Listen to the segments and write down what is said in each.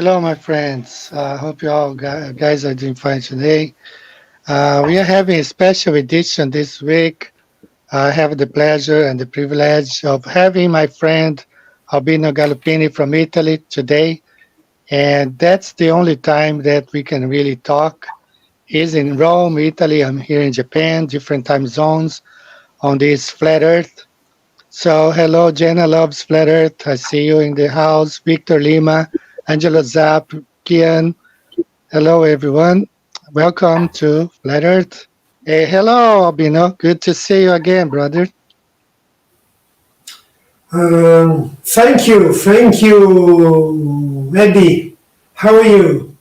Hello, my friends. Hope you all guys are doing fine today. We are having a special edition this week. I have the pleasure and the privilege of having my friend Albino Galuppini from Italy today. And that's the only time that we can really talk. He's in Rome, Italy. I'm here in Japan, different time zones on this flat earth. So, hello, Jenna loves flat earth. I see you in the house. Victor Lima, Angela Zapp, Kian. Hello, everyone. Welcome to Flat Earth. Hey, hello, Albino. Good to see you again, brother. Thank you, Eddie. How are you?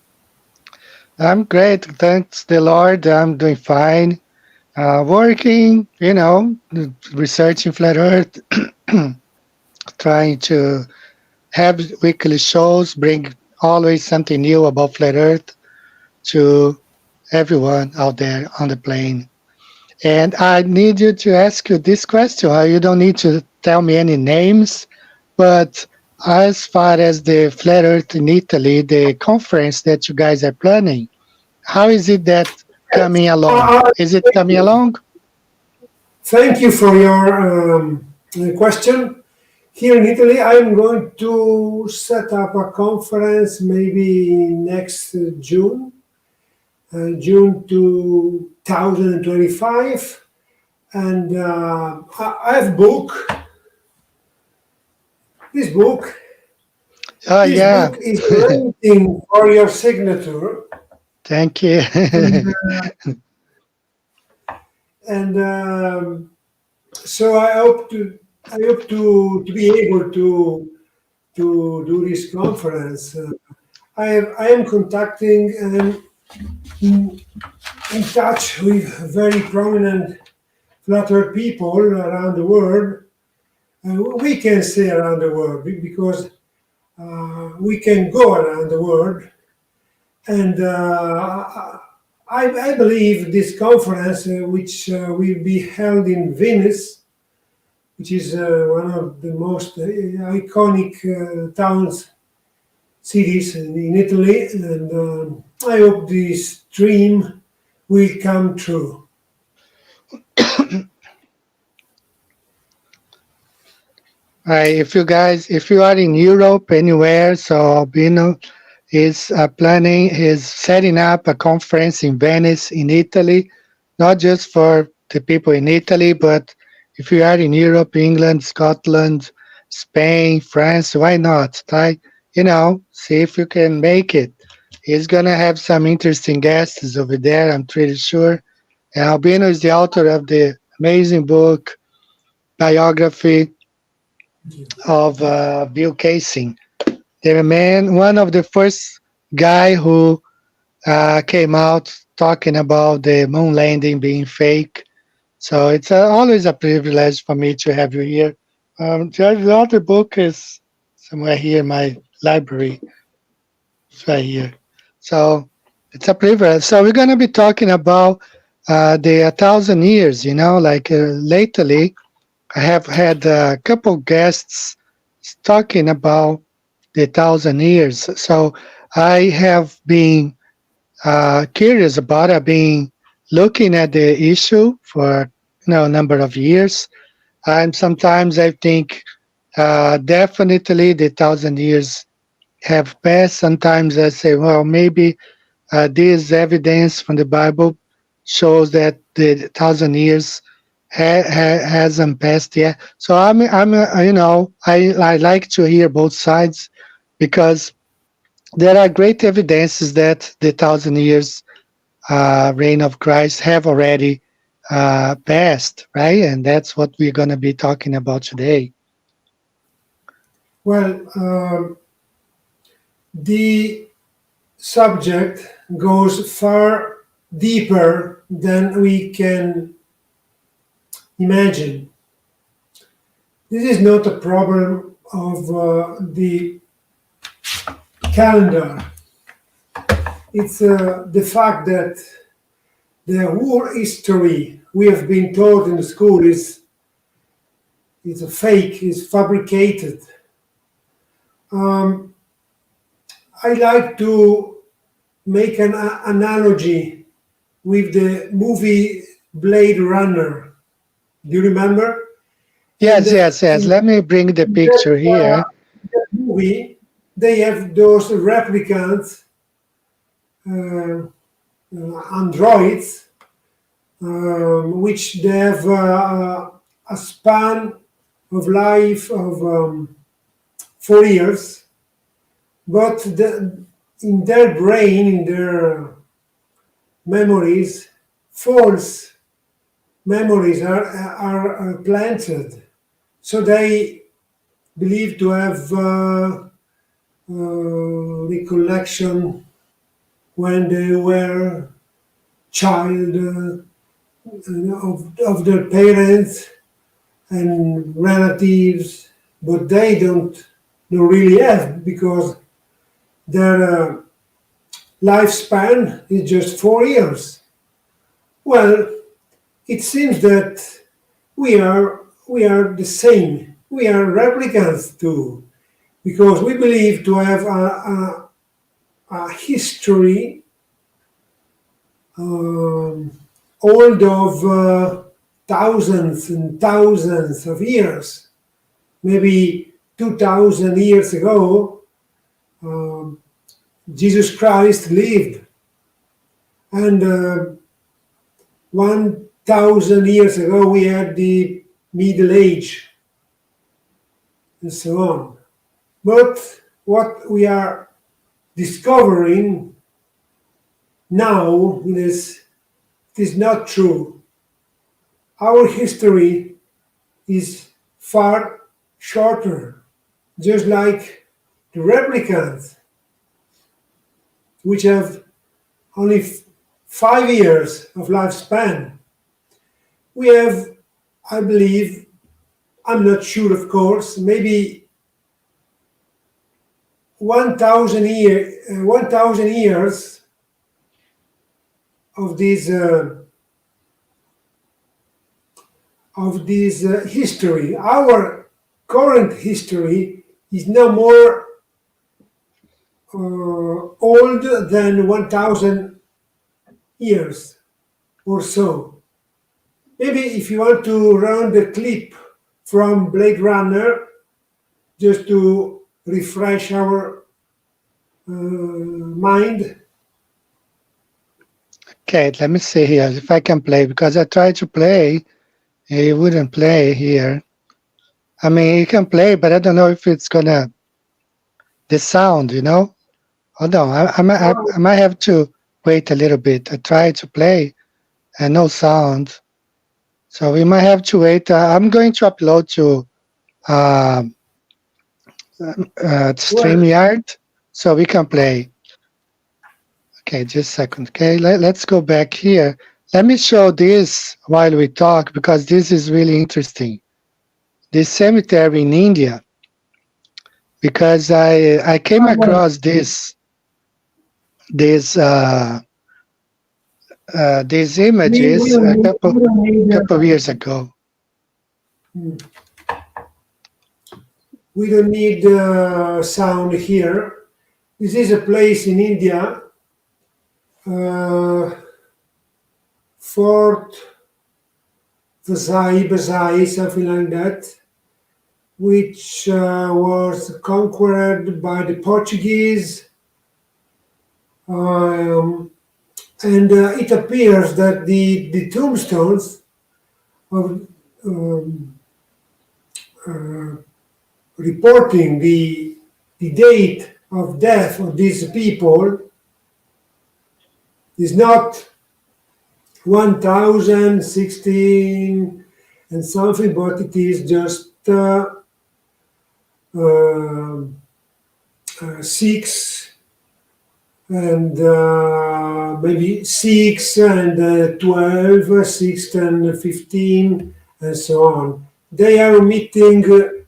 I'm great. Thanks the Lord. I'm doing fine. Working, researching Flat Earth, trying to have weekly shows, bring always something new about Flat Earth to everyone out there on the plane. And I need you to ask you this question. You don't need to tell me any names, but as far as the Flat Earth in Italy, the conference that you guys are planning, how is it that coming along? Is it coming along? Thank you for your question. Here in Italy, I'm going to set up a conference maybe next June 2025. And I have book. This book, Oh, this yeah. book is waiting for your signature. Thank you. And, and so I hope to be able to do this conference. I am contacting and in touch with very prominent flat earth people around the world. We can say around the world because we can go around the world, and I believe this conference, which will be held in Venice, which is one of the most iconic towns, cities in Italy, and I hope this dream will come true. Right, if you are in Europe anywhere, so Albino is planning, is setting up a conference in Venice, in Italy, not just for the people in Italy, but if you are in Europe, England, Scotland, Spain, France, why not? Try, see if you can make it. He's gonna have some interesting guests over there, I'm pretty sure. And Albino is the author of the amazing book, biography of Bill Casey, the man, one of the first guy who came out talking about the moon landing being fake. So it's always a privilege for me to have you here. The other book is somewhere here in my library. It's right here. So it's a privilege. So we're going to be talking about the 1,000 years, like lately I have had a couple guests talking about the 1,000 years. So I have been curious about it. I've been looking at the issue for a number of years, and sometimes I think definitely the 1,000 years have passed. Sometimes I say, well, maybe this evidence from the Bible shows that the 1,000 years hasn't passed yet. So I like to hear both sides because there are great evidences that the 1,000 years reign of Christ have already passed, right? And that's what we're going to be talking about today. Well, the subject goes far deeper than we can imagine. This is not a problem of the calendar. It's the fact that the whole history we have been taught in the school is a fake, is fabricated. Um, I like to make an analogy with the movie Blade Runner. Do you remember? And Yes, yes, yes. Let me bring the in picture here. that movie, they have those replicants, uh, androids, which they have a span of life of 4 years, but in their brain, in their memories, false memories are planted. So they believe to have recollection when they were child of their parents and relatives, but they don't really have because their lifespan is just 4 years. Well, it seems that we are the same. We are replicants too, because we believe to have a history um, old of thousands and thousands of years. Maybe 2,000 years ago, um, Jesus Christ lived, and 1,000 years ago we had the Middle Age, and so on. But what we are discovering now is it is not true. Our history is far shorter, just like the replicants, which have only 5 years of lifespan. We have, I believe, I'm not sure, of course, maybe 1,000 years of this history. Our current history is no more old than 1,000 years or so. Maybe if you want to run the clip from Blade Runner, just to refresh our mind. Okay, let me see here if I can play because I tried to play. It wouldn't play here. I mean, it can play, but I don't know if it's gonna the sound. Hold on, I might have to wait a little bit. I tried to play and no sound, so we might have to wait. I'm going to upload to uh, Well, StreamYard so we can play. Okay, just a second. Okay, let's go back here. Let me show this while we talk because this is really interesting. This cemetery in India, because I came across this these images a we don't need couple of years ago. we don't need sound here. This is a place in India, uh, Fort Vasai, something like that, which was conquered by the Portuguese. Um, and it appears that the tombstones of uh, reporting the date of death of these people is not 1016 and something, but it is just uh, 6 and maybe 6 and 12, 6 and 15, and so on. They are omitting the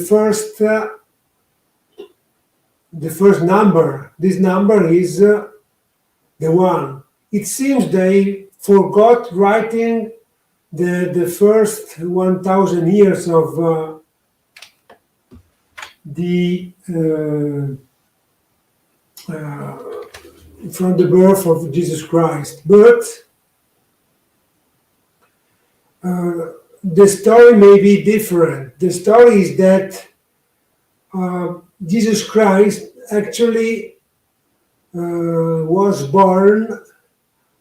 first number. This number is the one. It seems they forgot writing the first 1,000 years of the from the birth of Jesus Christ. But the story may be different. The story is that Jesus Christ actually was born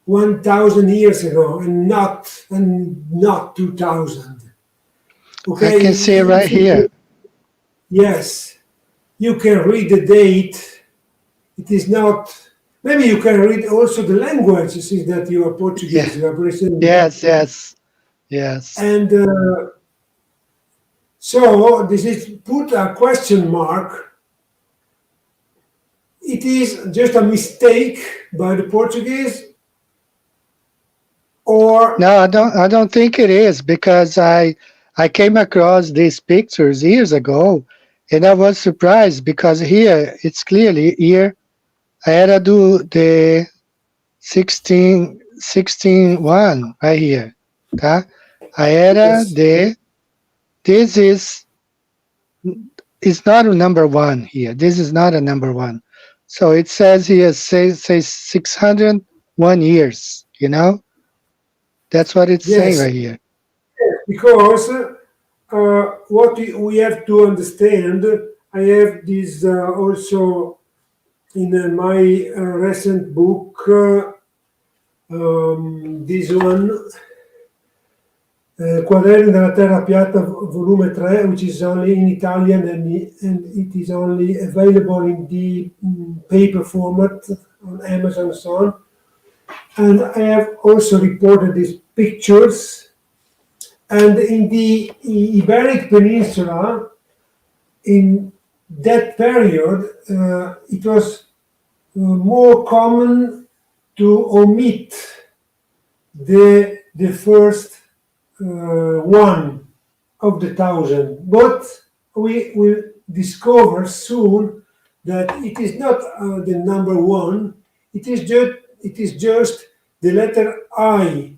1,000 years ago, and not 2,000. I Okay, can see it right here. yes, you can read the date. It is not. Maybe you can read also the language. You see that you are Yeah. Portuguese, you are Brazilian, Yes, yes, yes. and so this is put a question mark. It is just a mistake by the Portuguese, or No, I don't think it is because I came across these pictures years ago and I was surprised because here it's clearly here era do the 16 right here, tá? A era yes, de this is not a number one here. This is not a number one. So it says here says 601 years, you know? That's what it's saying yes, right here. because what we have to understand. I have this also in my recent book. This one, Quaderni della Terra Piatta, volume 3, which is only in Italian, and it is only available in the paper format on Amazon and so on. And I have also reported these pictures. And in the Iberic Peninsula, in that period, it was more common to omit the first one of the thousand. But we will discover soon that it is not the number one. It is just the letter I,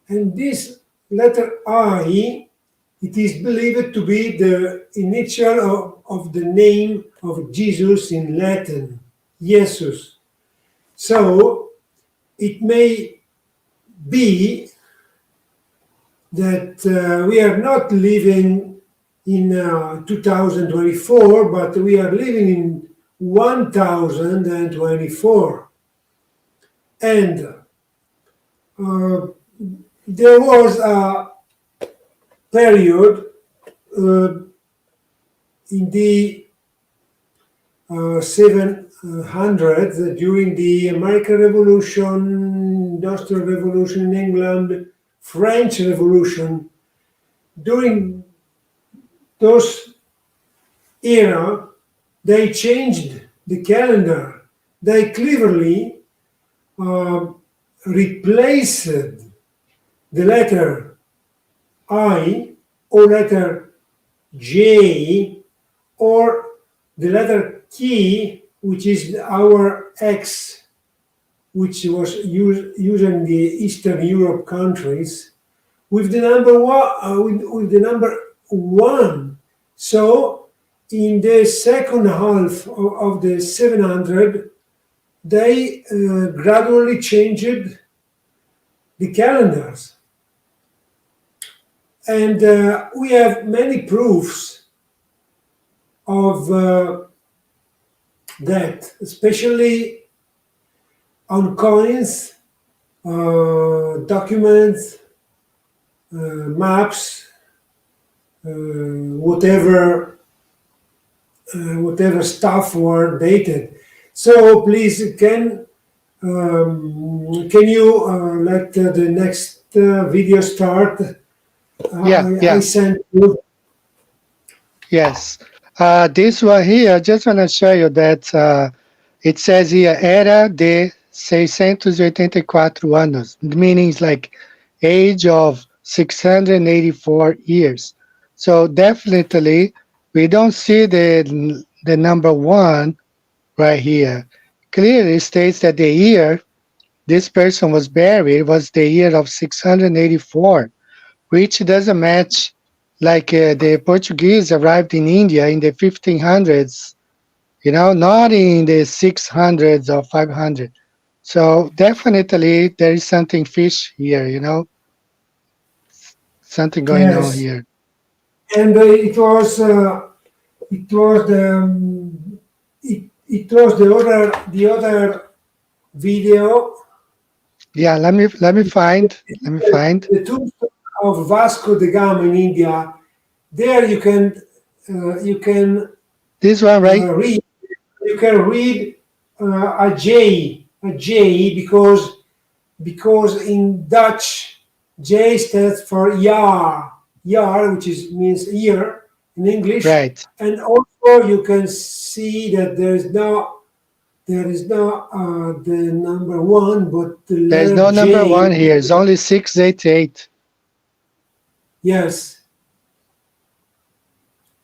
and this letter I, it is believed to be the initial of the name of Jesus in Latin, Jesus. So it may be that we are not living in 2024, but we are living in 1024. And there was a period in the 700s during the American Revolution, Industrial Revolution in England, French Revolution. During those era, they changed the calendar. They cleverly replaced the letter I or letter J or the letter K, which is our X, which was used in the Eastern Europe countries, with the number one. With the number one. So in the second half of the 700, they gradually changed the calendars, and we have many proofs of that, especially on coins, documents, maps, whatever stuff were dated. So please, can you let the next video start? Yeah, I yeah, sent you. yes. This one here, I just want to show you that it says here, era de 684 anos, meaning it's like age of 684 years. So definitely, we don't see the number one right here. Clearly states that the year this person was buried was the year of 684, which doesn't match like the Portuguese arrived in India in the 1500s, not in the 600s or 500. So definitely there is something fish here, something going on Yes, here. and it was it was the other video. Yeah, let me find The tomb of Vasco da Gama in India. There you can this one, right? read a J because in Dutch J stands for jaar, which is means year in English, Right. and also you can see that there is no the number one, but the There's letter no number J. one here. It's only 688. Yes,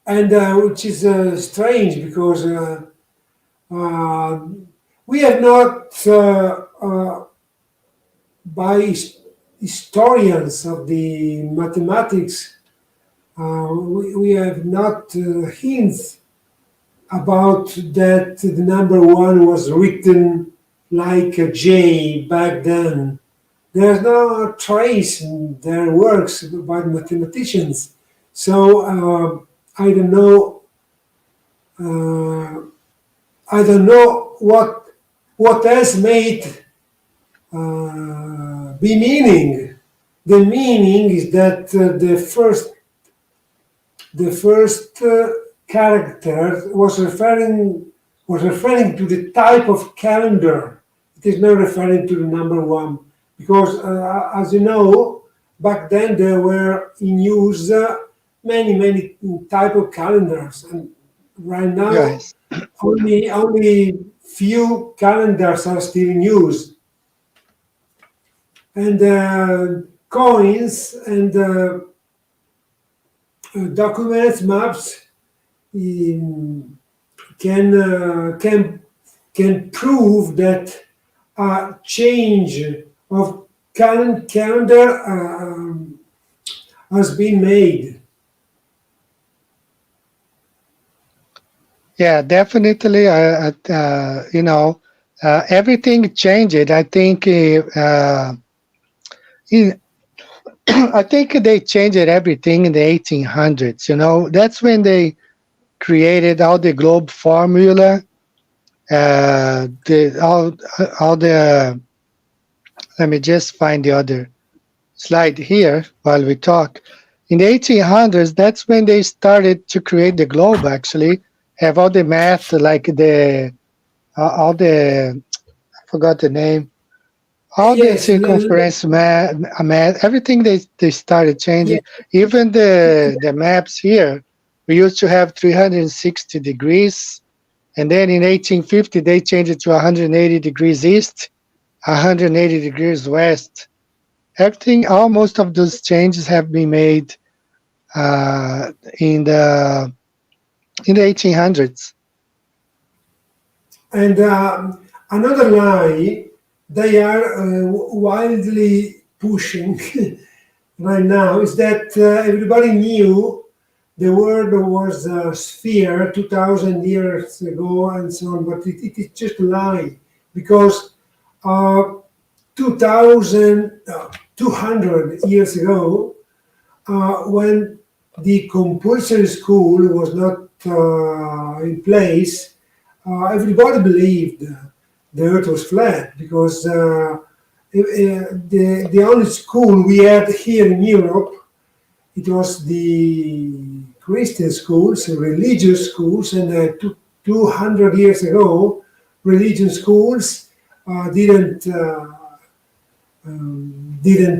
and which is strange because uh, we have not by historians of the mathematics, we have not hints about that the number one was written like a J back then. There's no trace in their works by mathematicians. So I don't know. Uh, I don't know what else made be meaning. The meaning is that the first character was referring to the type of calendar. It is not referring to the number one because, as you know, back then there were in use many type of calendars, and right now Yes. only few calendars are still in use, and coins and documents, maps um, can prove that a change of calendar has been made. Yeah, definitely. Everything changed. I think. In, I think they changed everything in the 1800s. That's when they created all the globe formula. The all the. Let me just find the other slide here while we talk. In the 1800s, that's when they started to create the globe. Actually, have all the math, like the all the I forgot the name, all the Yes, circumference math, everything they started yeah, changing. Even the maps here, we used to have 360 degrees, and then in 1850 they changed it to 180 degrees east, 180 degrees west. Everything, almost of those changes have been made uh, in the in the 1800s. and another lie they are wildly pushing right now is that everybody knew the world was a sphere 2000 years ago and so on, but it is just a lie because uh, 200 years ago, when the compulsory school was not in place, everybody believed the earth was flat because the only school we had here in Europe, it was the Christian schools, religious schools, and 200 years ago, religion schools didn't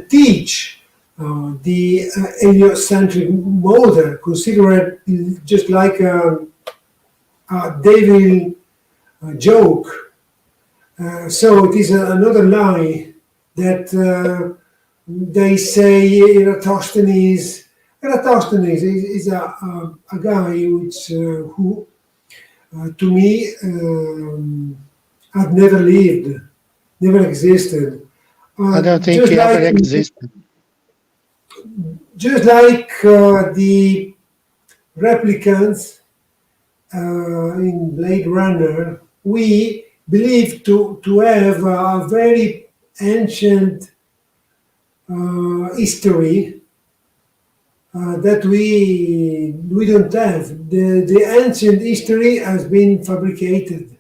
teach the heliocentric model, considered just like a devil joke. So it is another lie that they say Eratosthenes. Eratosthenes is a guy who, to me, had never lived, never existed. I don't think Just he ever like existed. just like the replicants in Blade Runner, we believe to have a very ancient history that we don't have. The ancient history has been fabricated.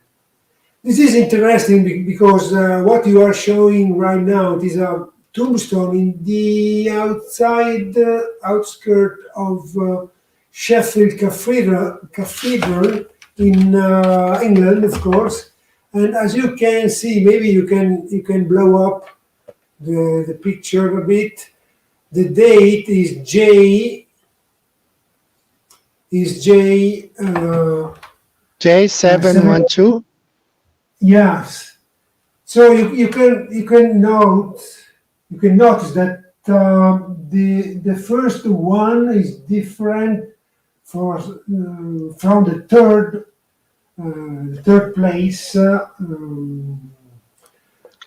This is interesting because what you are showing right now, it is a tombstone in the outside outskirt of Sheffield Cathedral in England, of course. And as you can see, maybe you can blow up the picture a bit. The date is seven. J712. Yes. So you can notice that the first one is different from the third place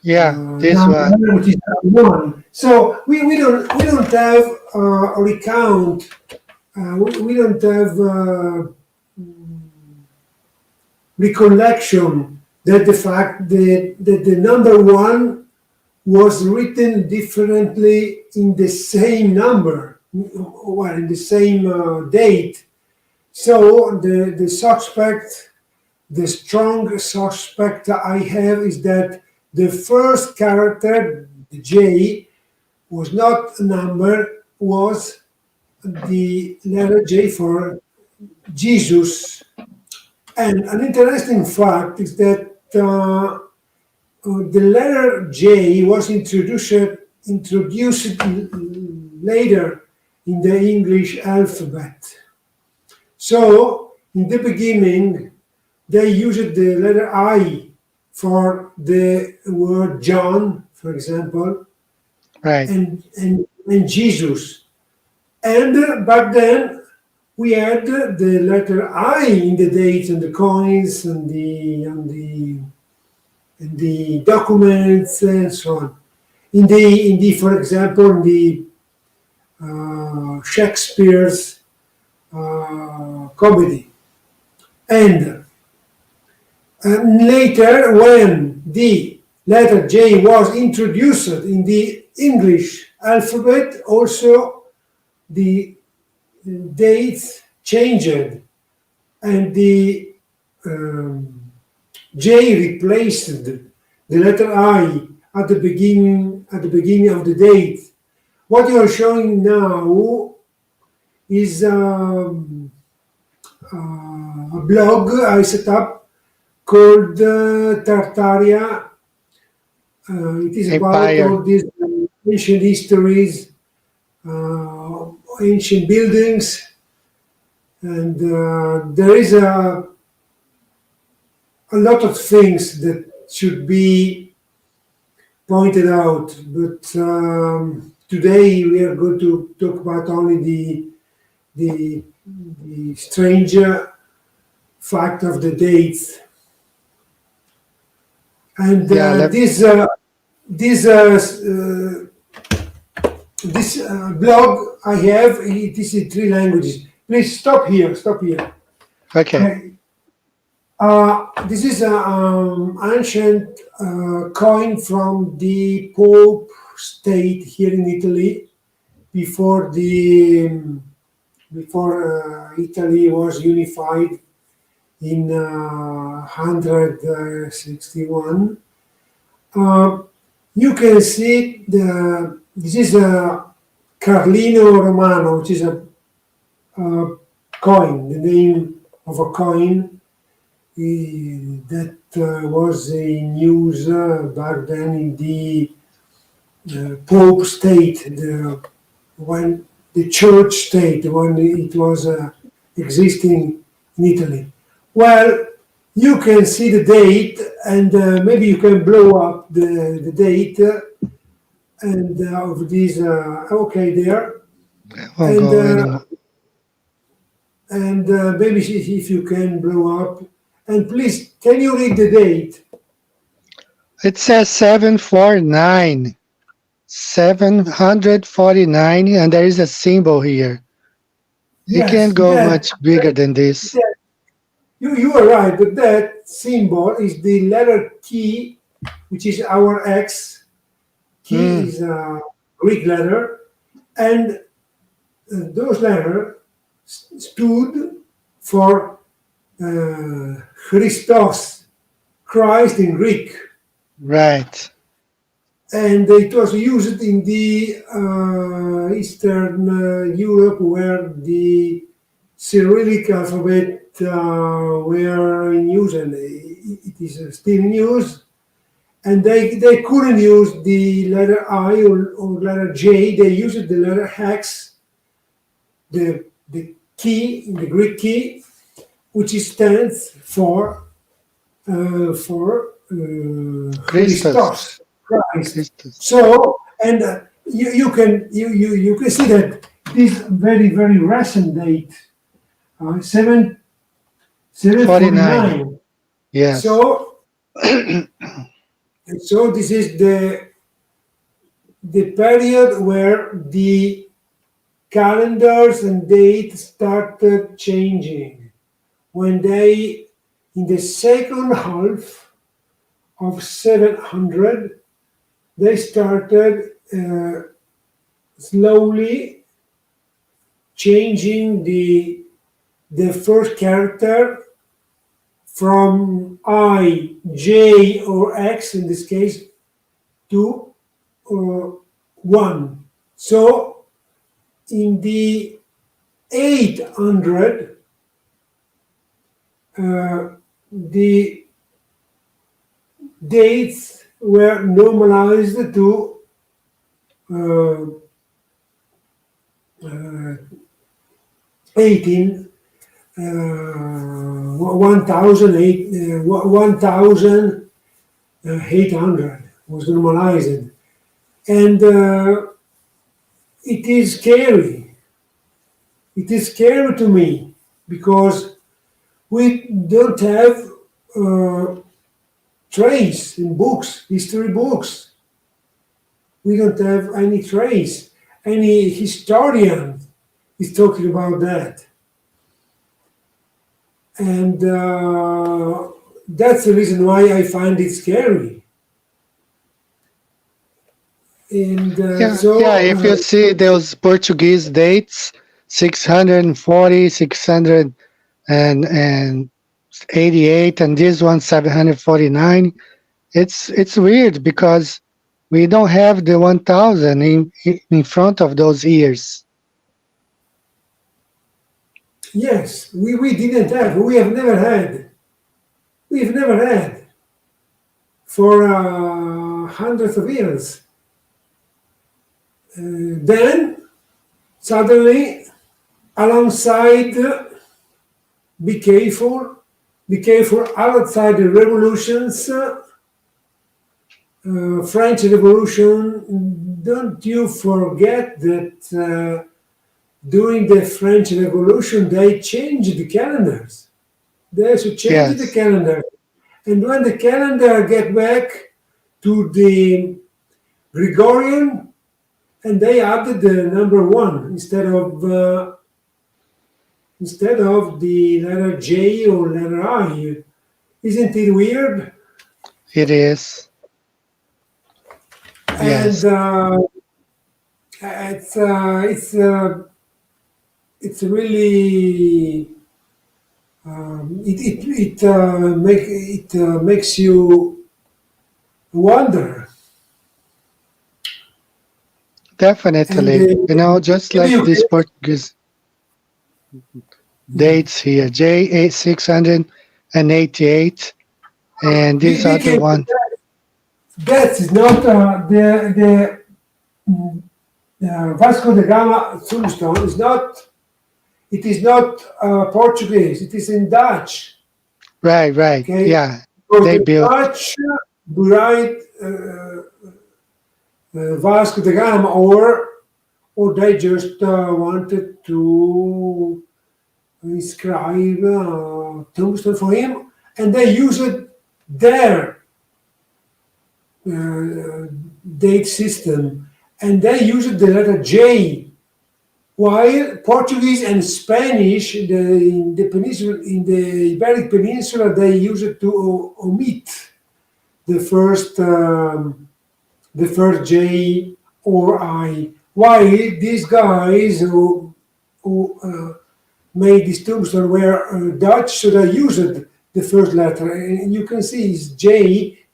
Yeah, this number, one. which is one. So we don't have a recount. We don't have recollection that the fact that the number one was written differently in the same number, well, in the same date. So the strong suspect I have is that the first character, the J, was not a number, was the letter J for Jesus. And an interesting fact is that the letter J was introduced later in the English alphabet. So in the beginning, they used the letter I for the word John, for example, Right. and Jesus. And back then, we had the letter I in the dates and the coins and the documents and so on. In the for example, in the Shakespeare's comedy. And later, when the letter J was introduced in the English alphabet, also the dates changed, and the J replaced the letter I at the beginning of the date. What you are showing now is a blog I set up called Tartaria. It is about Empire. all these ancient histories, ancient buildings, and there is a lot of things that should be pointed out, but today we are going to talk about only the strange fact of the dates. And Yeah, let, this blog I have, it is in 3 languages. Please stop here. okay. This is an ancient coin from the Pope state here in Italy before Italy was unified in 161. You can see this is a Carlino Romano, which is a coin, the name of a coin that was in use back then in the Pope state, when the church state, when it was existing in Italy. Well, you can see the date, and maybe you can blow up the date and of this. Okay, there, I won't and go anymore. maybe if you can blow up. And please, can you read the date? It says 749. 749, and there is a symbol here. It Yes, can't go much bigger than this. that you are right, but that symbol is the letter key, which is our X. Key Mm, is a Greek letter, and those letters stood for Christos, Christ in Greek, right. and it was used in the Eastern Europe where the Cyrillic alphabet were in use, and it is still in use. And they couldn't use the letter I or letter J. They used the letter hex, the key, the Greek key, which stands Christus. Christos, Christ. Christus. So, and you can see that this very recent date, 49. 749. Yes. So, so this is the period where the calendars and dates started changing. When they, in the second half of 700, they started slowly changing the first character from I, J, or X in this case to 1. So in the 800, the dates were normalized to uh, 18, 1800 was normalized. And it is scary. It is scary to me because we don't have trace in books, history books. We don't have any trace. Any historian is talking about that. And that's the reason why I find it scary. And Yeah. If you see those Portuguese dates, 640, 688, and this one 749. It's weird because we don't have the 1000 in front of those years. yes, we didn't have, we've never had for hundreds of years. Then suddenly, alongside, be careful, be careful, outside the revolutions, French Revolution, don't you forget that during the French Revolution they changed the calendars. They should change the Yes, calendar. And when the calendar get back to the Gregorian, and they added the number 1 instead of the letter J or letter I. Isn't it weird? it is. And Yes, it's it's really it makes you wonder. And definitely. Just maybe like you these can, Portuguese dates here, J 688, and this we other can one. that is not mm, Vasco da Gama tombstone is not. It is not Portuguese. It is in Dutch. Right, right. Okay, Yeah, because they the built. Dutch write Vasco da Gama, or they just wanted to inscribe tombstone for him, and they used their date system, and they used the letter J, while Portuguese and Spanish in the peninsula, in the Iberic Peninsula, they used to omit the first J or I. Why these guys who made these tombstones were Dutch, so they used the first letter, and you can see it's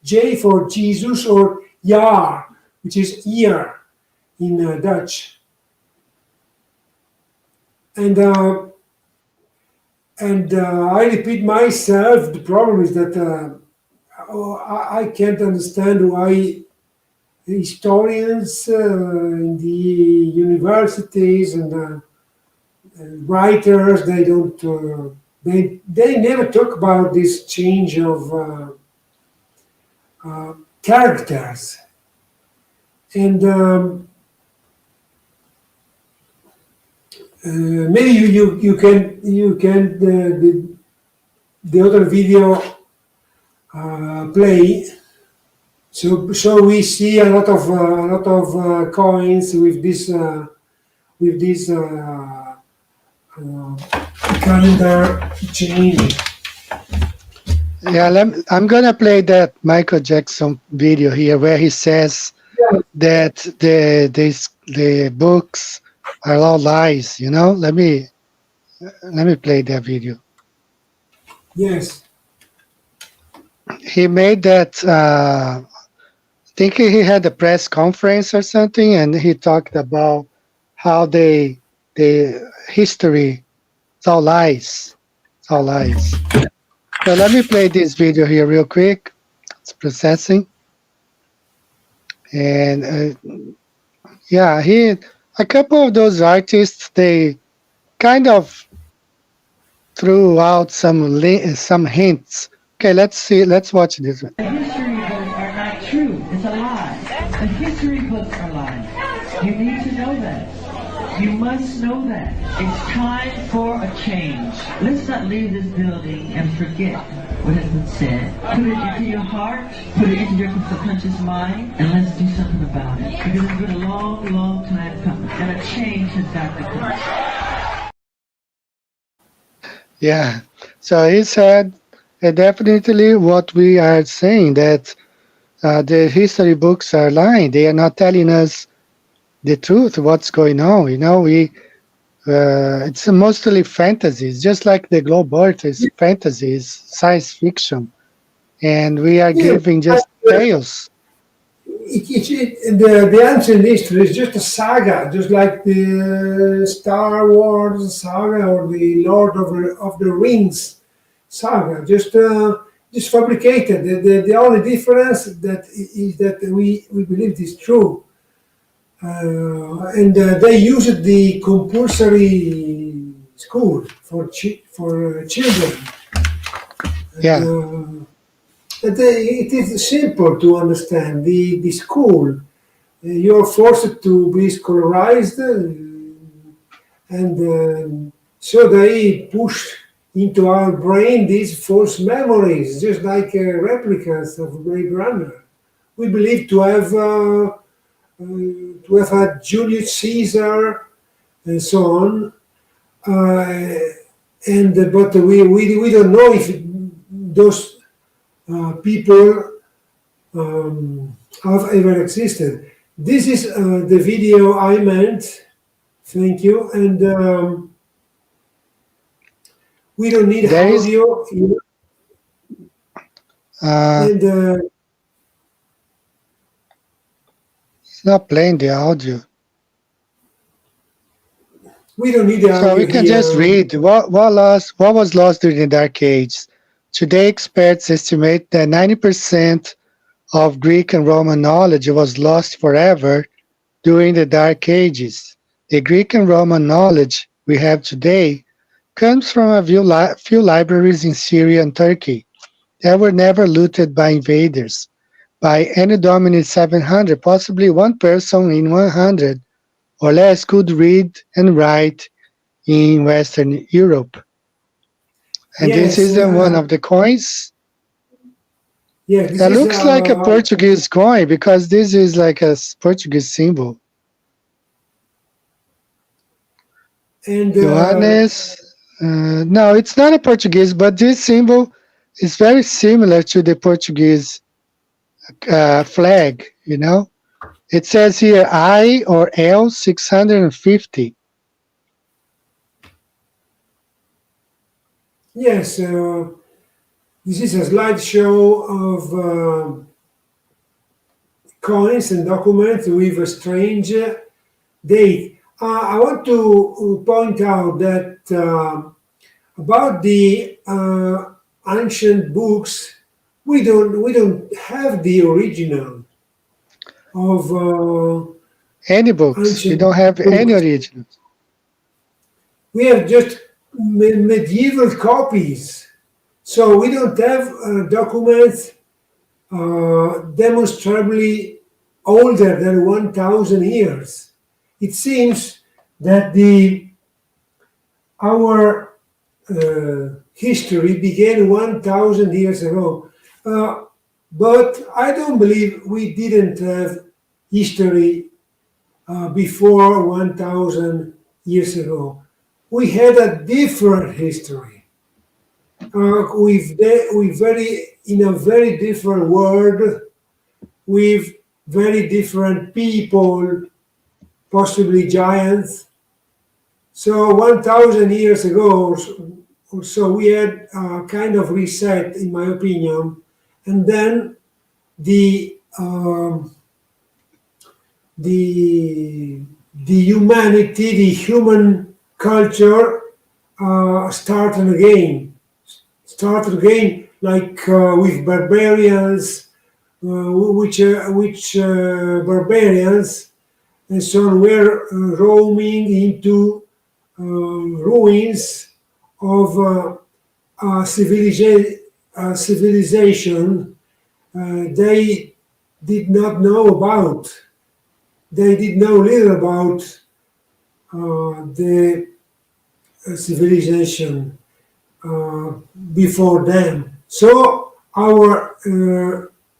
J for Jesus, or Jaar, which is ear in Dutch, and I repeat myself. The problem is that I can't understand why historians in the universities and writers, they don't they never talk about this change of characters, and maybe you can the other video play. So we see a lot of coins with this calendar change. Yeah, I'm gonna play that Michael Jackson video here where he says Yeah. that the books are all lies. You know, let me play that video. Yes. He made that. I think he had a press conference or something, and he talked about how the history, it's all lies. It's all lies. So let me play this video here real quick. It's processing. And yeah, a couple of those artists, they kind of threw out some hints. Okay, let's watch this one. The history books are not true. It's a lie. The history books are lies. You need to know that. You must know that. It's time for a change. Let's not leave this building and forget what has been said. Put it into your heart, put it into your subconscious mind, and let's do something about it. Because it's been a long, long time coming, and a change has got to come. Yeah. So he said definitely what we are saying, that the history books are lying. They are not telling us the truth, what's going on. You know, it's mostly fantasies, just like the globe earth is fantasies, science fiction, and we are Yeah, giving just tales. the ancient history is just a saga, just like the Star Wars saga or the Lord of the Rings saga, just fabricated. The only difference that is that we believe it is true, and they used the compulsory school for children. Yeah. It is simple to understand. The school, you're forced to be scholarized, and so they push into our brain these false memories, just like replicas of Blade Runner. We believe to have had Julius Caesar and so on, and but we don't know if those people have ever existed. This is the video I meant. Thank you. And we don't need There is audio. And it's not playing the audio. we don't need the So we audio can just here. read what was lost during the Dark Ages. Today, experts estimate that 90% of Greek and Roman knowledge was lost forever during the Dark Ages. The Greek and Roman knowledge we have today comes from a few libraries in Syria and Turkey that were never looted by invaders. By Anno Domini 700, possibly one person in 100 or less could read and write in Western Europe. And this Yes, is one of the coins. yeah. This That is looks like a Portuguese coin because this is like a Portuguese symbol. And Johannes. No, it's not a Portuguese, but this symbol is very similar to the Portuguese flag. It says here I or L 650. yes, this is a slideshow of coins and documents with a strange date. I want to point out that about the ancient books, we don't have the original of Any books? You ancient don't have any books. originals. We have just medieval copies, so we don't have documents demonstrably older than 1,000 years. It seems that our history began 1,000 years ago. But I don't believe we didn't have history before 1,000 years ago. We had a different history in a very different world, with very different people, possibly giants. So 1,000 years ago or so, we had a kind of reset, in my opinion, and then the humanity, the human culture started again, like with barbarians, which barbarians and so on were roaming into ruins of civilization they did not know about. They did know little about the civilization before them. So our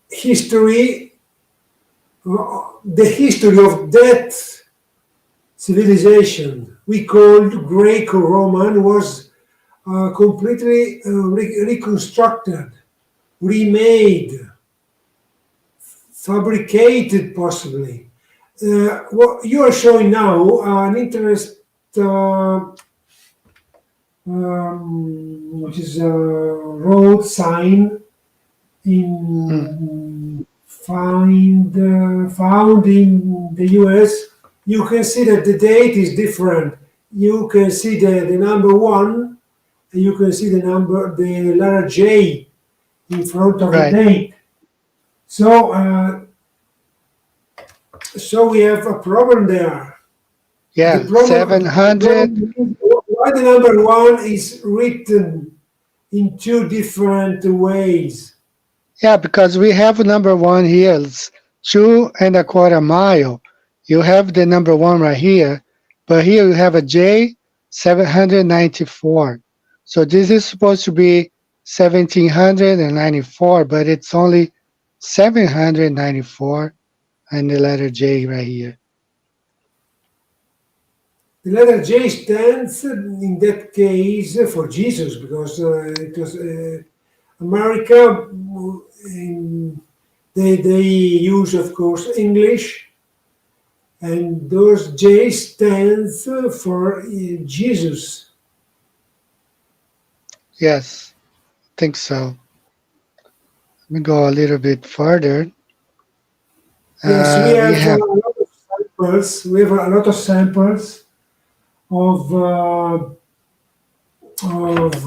history, the history of that civilization we called Greco-Roman, was completely reconstructed, remade, fabricated possibly. What you are showing now, an interest, which is a road sign found in the US. You can see that the date is different. You can see the number 1, and you can see the letter J in front of the date. So we have a problem there. Yeah, 700. Why the number 1 is written in 2 different ways? Yeah, because we have number 1 here. It's 2.25 mile. You have the number 1 right here, but here you have a J 794. So this is supposed to be 1794, but it's only 794, and the letter J right here. The letter J stands in that case for Jesus, because it was America. They use, of course, English, and those J stands for Jesus. Yes, I think so. Let me go a little bit further. Yes, we have a lot of samples. We have a lot of samples of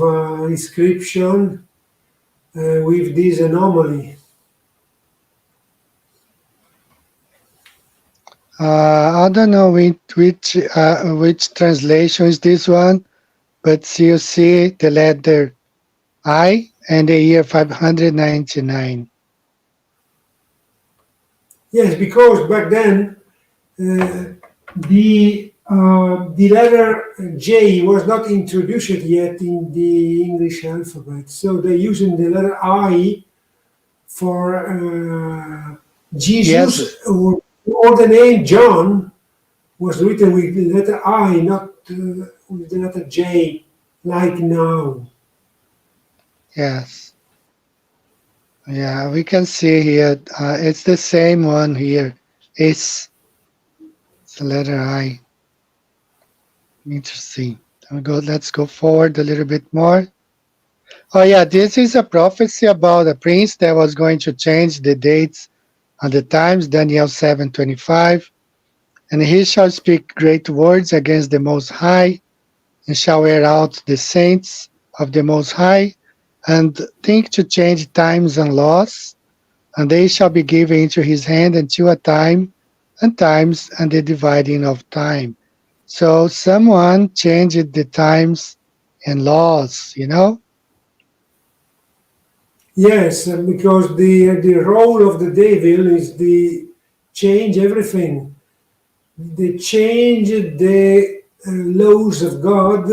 inscription with this anomaly. I don't know which translation is this one, but you see the letter I and the year 599. Yes, because back then the letter J was not introduced yet in the English alphabet, so they're using the letter I for Jesus, Yes. or the name John, was written with the letter I, not with the letter J, like now. Yes. Yeah, we can see here. It's the same one here. It's the letter I. Interesting. Let's go forward a little bit more. Oh yeah, this is a prophecy about a prince that was going to change the dates and the times, Daniel 7:25. And he shall speak great words against the Most High, and shall wear out the saints of the Most High, and think to change times and laws, and they shall be given into his hand until a time and times and the dividing of time. So someone changed the times and laws, you know? Yes, because the role of the devil is the change everything. They change the laws of God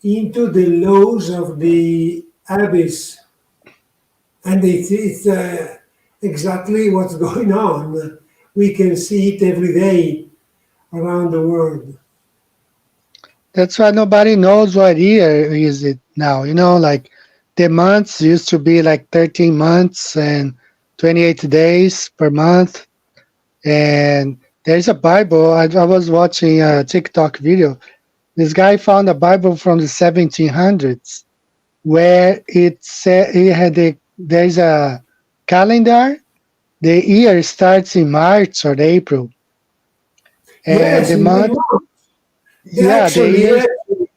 into the laws of the abyss, and it's exactly what's going on. We can see it every day around the world. That's why nobody knows what year is it now. You know, like the months used to be like 13 months and 28 days per month. And there's a Bible. I was watching a TikTok video. This guy found a Bible from the 1700s where it said it had there's a calendar. The year starts in March or April, and Yes, the in the month, month. yeah, the Actually, years, in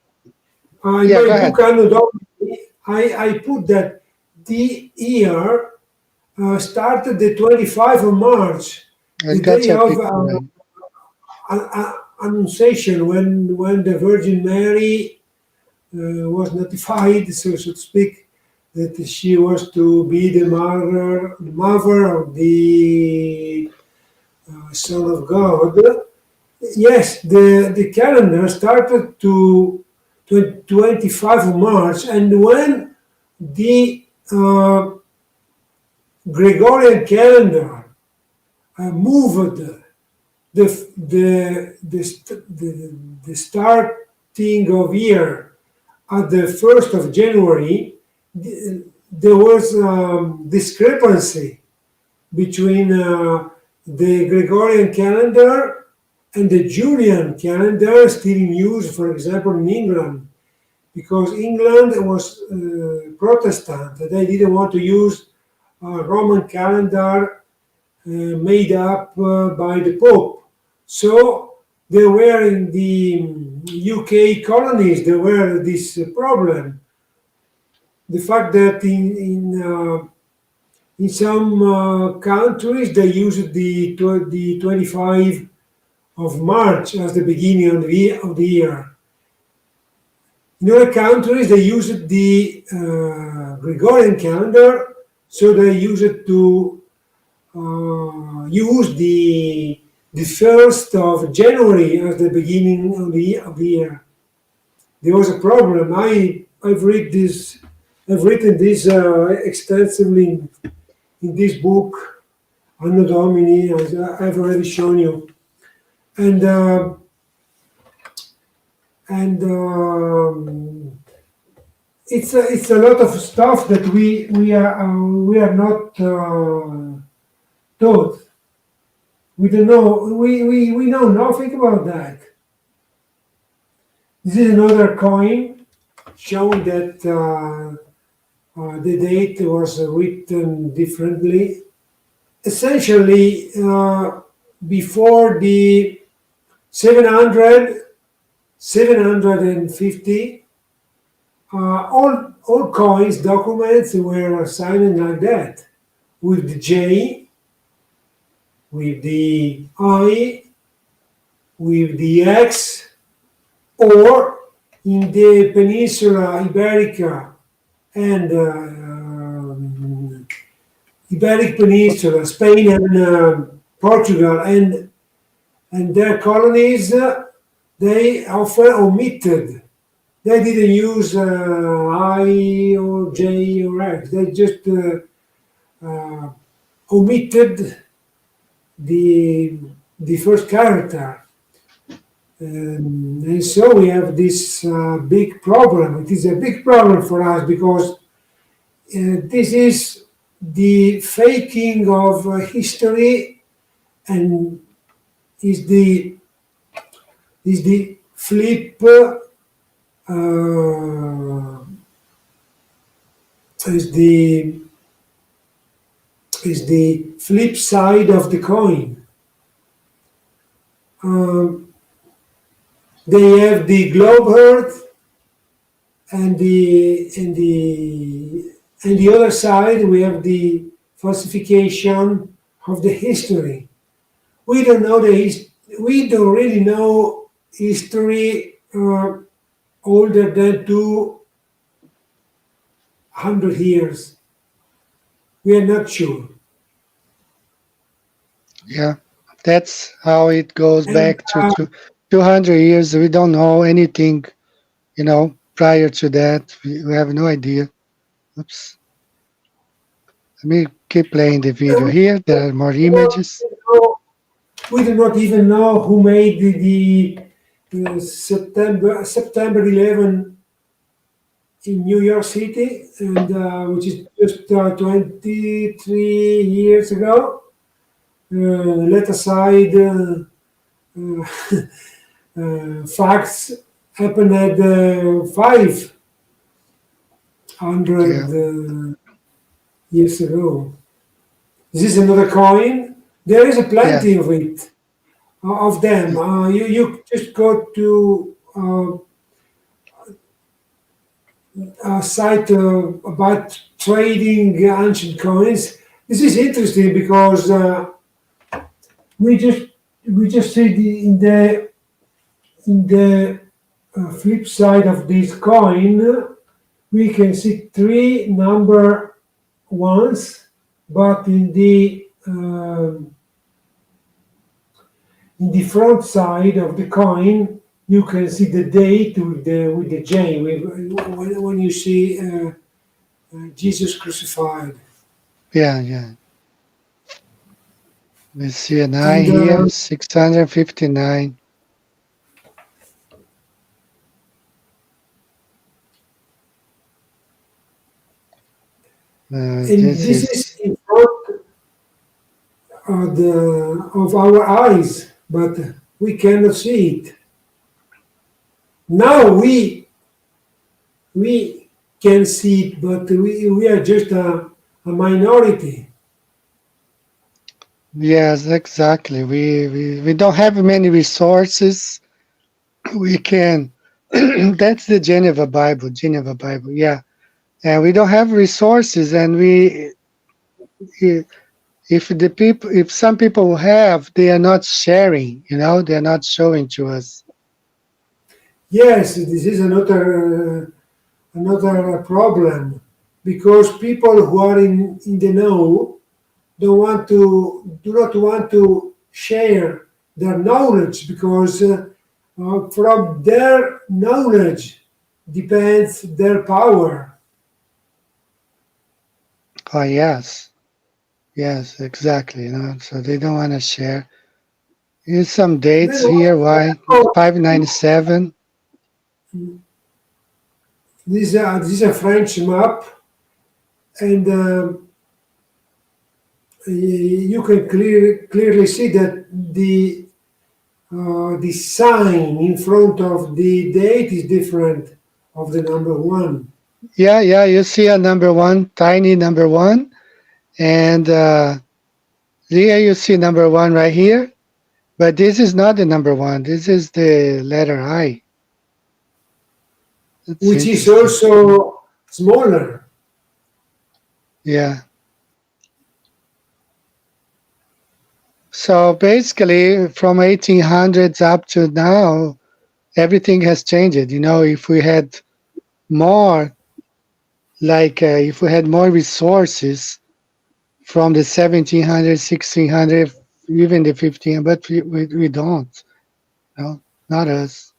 yeah. my Go ahead. book Anomalies, I put that the year started the 25th of March, I the got day your of picture right. Annunciation, when the Virgin Mary was notified, so to speak, that she was to be the mother of the Son of God. Yes, the calendar started to 25 of March, and when the Gregorian calendar moved the starting of year at the 1st of January, there was discrepancy between the Gregorian calendar and the Julian calendar still in use, for example, in England, because England was Protestant. They didn't want to use a Roman calendar made up by the Pope. So there were in the UK colonies, there were this problem. The fact that in some countries they used the 25 of March as the beginning of the year. In other countries they used the Gregorian calendar, so they used to use the 1st of January as the beginning of the year. There was a problem. I've read this. I've written this extensively in this book, Anno Domini, as I've already shown you, and and it's a lot of stuff that we are not taught. We don't know. We know nothing about that. This is another coin showing that the date was written differently. Essentially, before the 700, 750, all coins, documents were signed like that, with the J, with the I, with the X, or in the Peninsula Iberica and Iberic Peninsula, Spain and Portugal, and their colonies, they often omitted. They didn't use I or J or X. They just omitted the first character. And so we have this big problem. It is a big problem for us because this is the faking of history and is the flip is the is the flip side of the coin. They have the globe earth and the other side we have the falsification of the history. We don't know we don't really know history older than 200 years. We are not sure. Yeah, that's how it goes And back to 200 years. We don't know anything, prior to that. We have no idea. Oops. Let me keep playing the video here. There are more images. we do not even know who made the September 11 in New York City, and which is just 23 years ago. Let aside facts happened at 500 Yeah, years ago. This is another coin. There is a yeah, plenty of it, of them. You just go to a site about trading ancient coins. This is interesting because we just we just see in the flip side of this coin we can see three number ones, but in the front side of the coin you can see the date with the J when you see Jesus crucified. yeah, yeah. We see an eye And here, 659. and This this is, is in front of our eyes, but we cannot see it. Now we can see it, but we are just a minority. yes, exactly. We don't have many resources. We can, that's the Geneva Bible, yeah. And we don't have resources, and if some people have, they are not sharing, they're not showing to us. Yes, this is another problem because people who are in the know do not want to share their knowledge because from their knowledge depends their power. Oh, yes. Yes, exactly. So they don't want to share. Here's some Then dates here. Why? also, 597. this is a French map, and you can clearly see that the sign in front of the date is different of the number one. Yeah, yeah. You see a number one, tiny number one. And here you see number one right here. But this is not the number one. This is the letter I. That's Which is interesting. also smaller. Yeah. So basically, from 1800s up to now, everything has changed. If we had more, if we had more resources from the 1700s, 1600s, even the 1500s, but we don't. No, not us.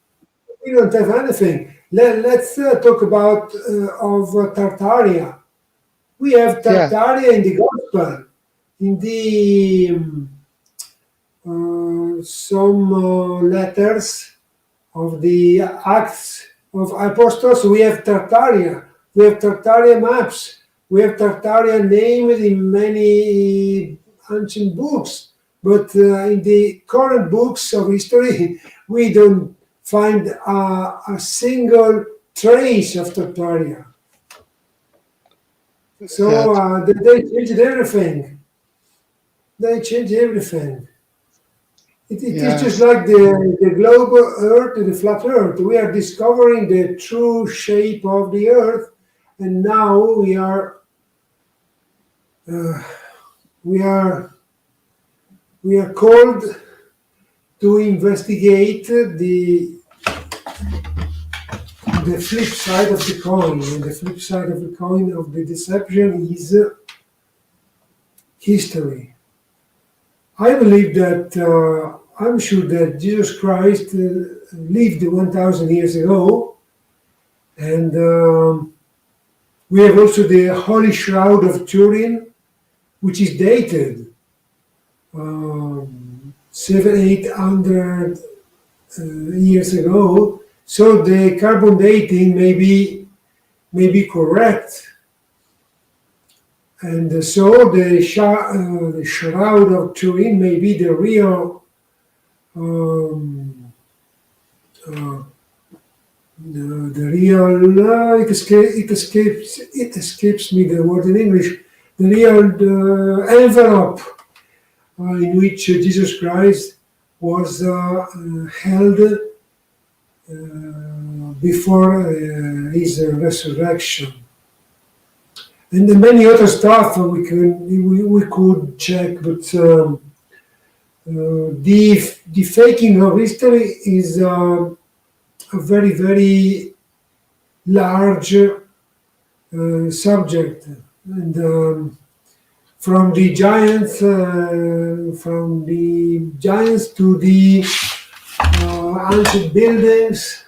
We don't have anything. Let's talk about of Tartaria. We have Yeah, Tartaria in the Gospel, in the some letters of the Acts of Apostles, we have Tartaria. We have Tartaria maps. We have Tartaria named in many ancient books. But in the current books of history, we don't find a single trace of Tartaria. So they changed everything. They changed everything. It is just Yes. like the globe Earth, the flat Earth. We are discovering the true shape of the Earth, and now uh, we are we are called to investigate the flip side of the coin. And the flip side of the coin of the deception is history. I believe that I'm sure that Jesus Christ lived 1,000 years ago, and we have also the Holy Shroud of Turin, which is dated 700-800 years ago. So the carbon dating may be correct, and so the Shroud of Turin may be the real. The real it escapes me the word in English. The real envelope in which Jesus Christ was held before his resurrection, and the many other stuff we could check, but the faking of history is a very, very large subject, and from the giants to the ancient buildings,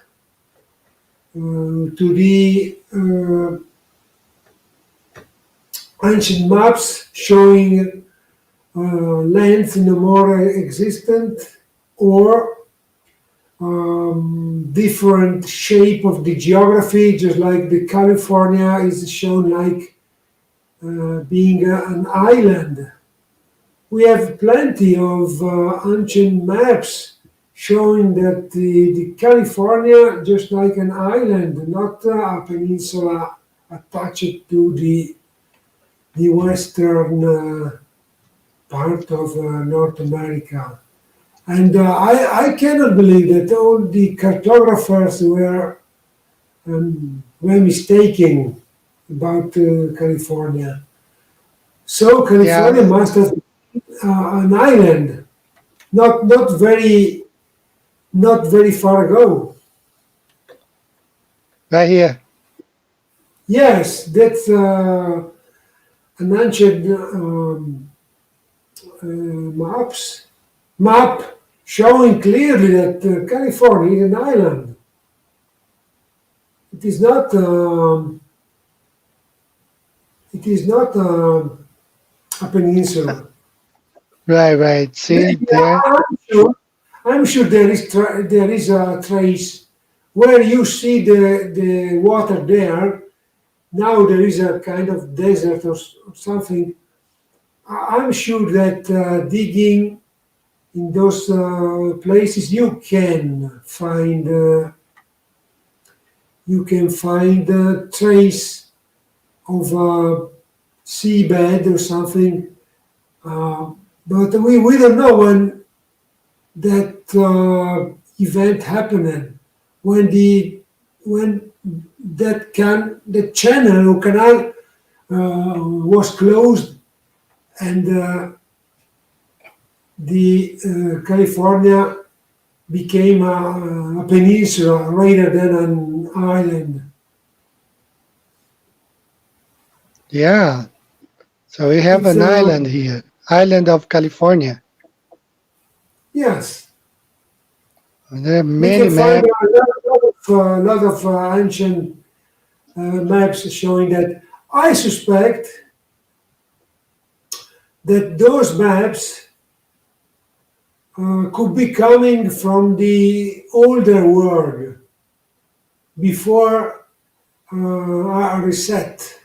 to the ancient maps showing lands no more existent, or different shape of the geography, just like the California is shown like being an island. We have plenty of ancient maps showing that the California just like an island, not a peninsula attached to the western part of North America. And I cannot believe that all the cartographers were mistaken about California. So California Yeah. must have been an island, not very far ago. Right here. Yes, that's an ancient map showing clearly that California is an island. It is not. It is not a peninsula. Right. See Maybe there? I'm sure there is a trace where you see the water there. Now there is a kind of desert or something. I'm sure that digging in those places you can find trace of a seabed or something, but we don't know when that event happened, when the channel or canal was closed, and the California became a peninsula rather than an island. Yeah. So we have It's an island here, island of California. Yes, And there are we many can find maps. a lot of ancient maps showing that. I suspect that those maps could be coming from the older world before a reset,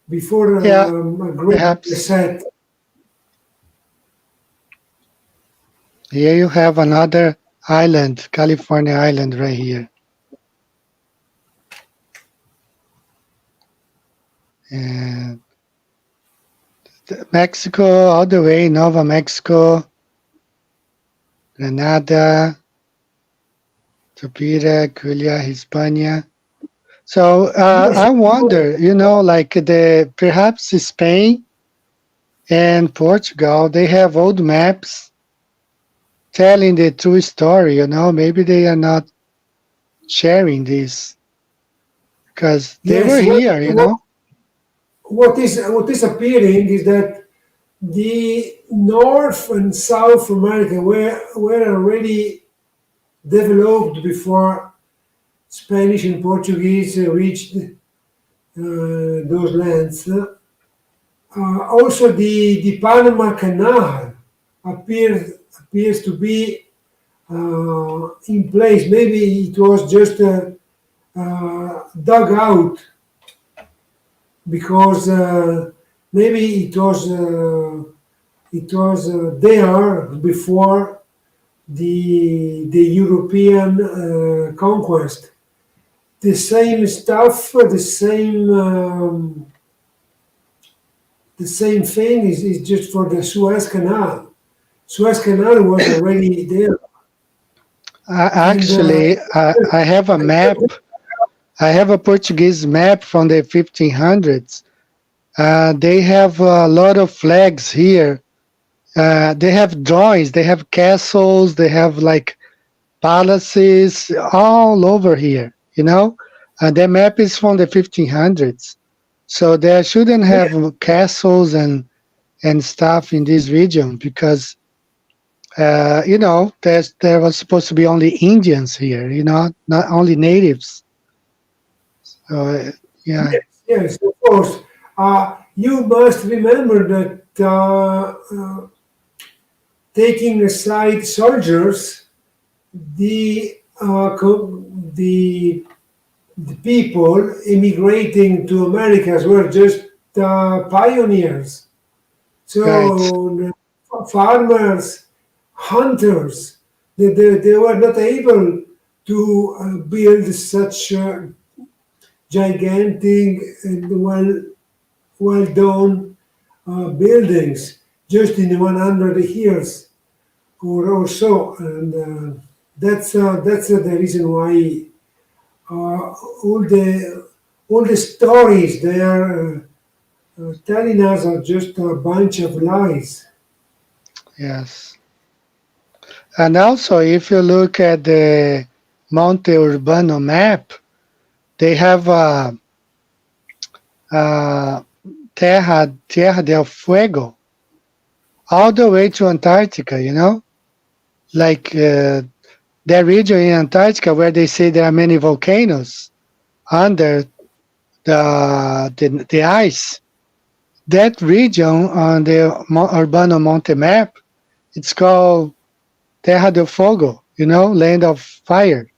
before Yeah, a great perhaps. reset. Here you have another island, California island, right here. And Mexico, all the way, Nova Mexico, Granada, Topira, Culia, Hispania. So Yes, I wonder, like perhaps Spain and Portugal, they have old maps telling the true story. Maybe they are not sharing this because they were yes. here. What is appearing is that the North and South America were already developed before Spanish and Portuguese reached those lands. Also, the Panama Canal appears to be in place. Maybe it was just dug out because maybe it was there before the European conquest. The same stuff, the same thing is just for the Suez Canal. Suez Canal was already there, and Actually, I have a map. I have a Portuguese map from the 1500s. They have a lot of flags here. They have drawings. They have castles. They have like palaces all over here. The map is from the 1500s. So there shouldn't have castles and stuff in this region because there was supposed to be only Indians here, not only natives. So yeah, yes, yes, of course. You must remember that taking aside soldiers, the the people immigrating to Americas were just pioneers. right. So the farmers, hunters, they were not able to build such gigantic and well done buildings just in 100 years or so, and that's the reason why all the stories they are telling us are just a bunch of lies. Yes. And also, if you look at the Monte Urbano map, they have uh, Terra del Fuego all the way to Antarctica, like that region in Antarctica where they say there are many volcanoes under the ice. That region on the Urbano Monte map, it's called Terra del Fogo, land of fire,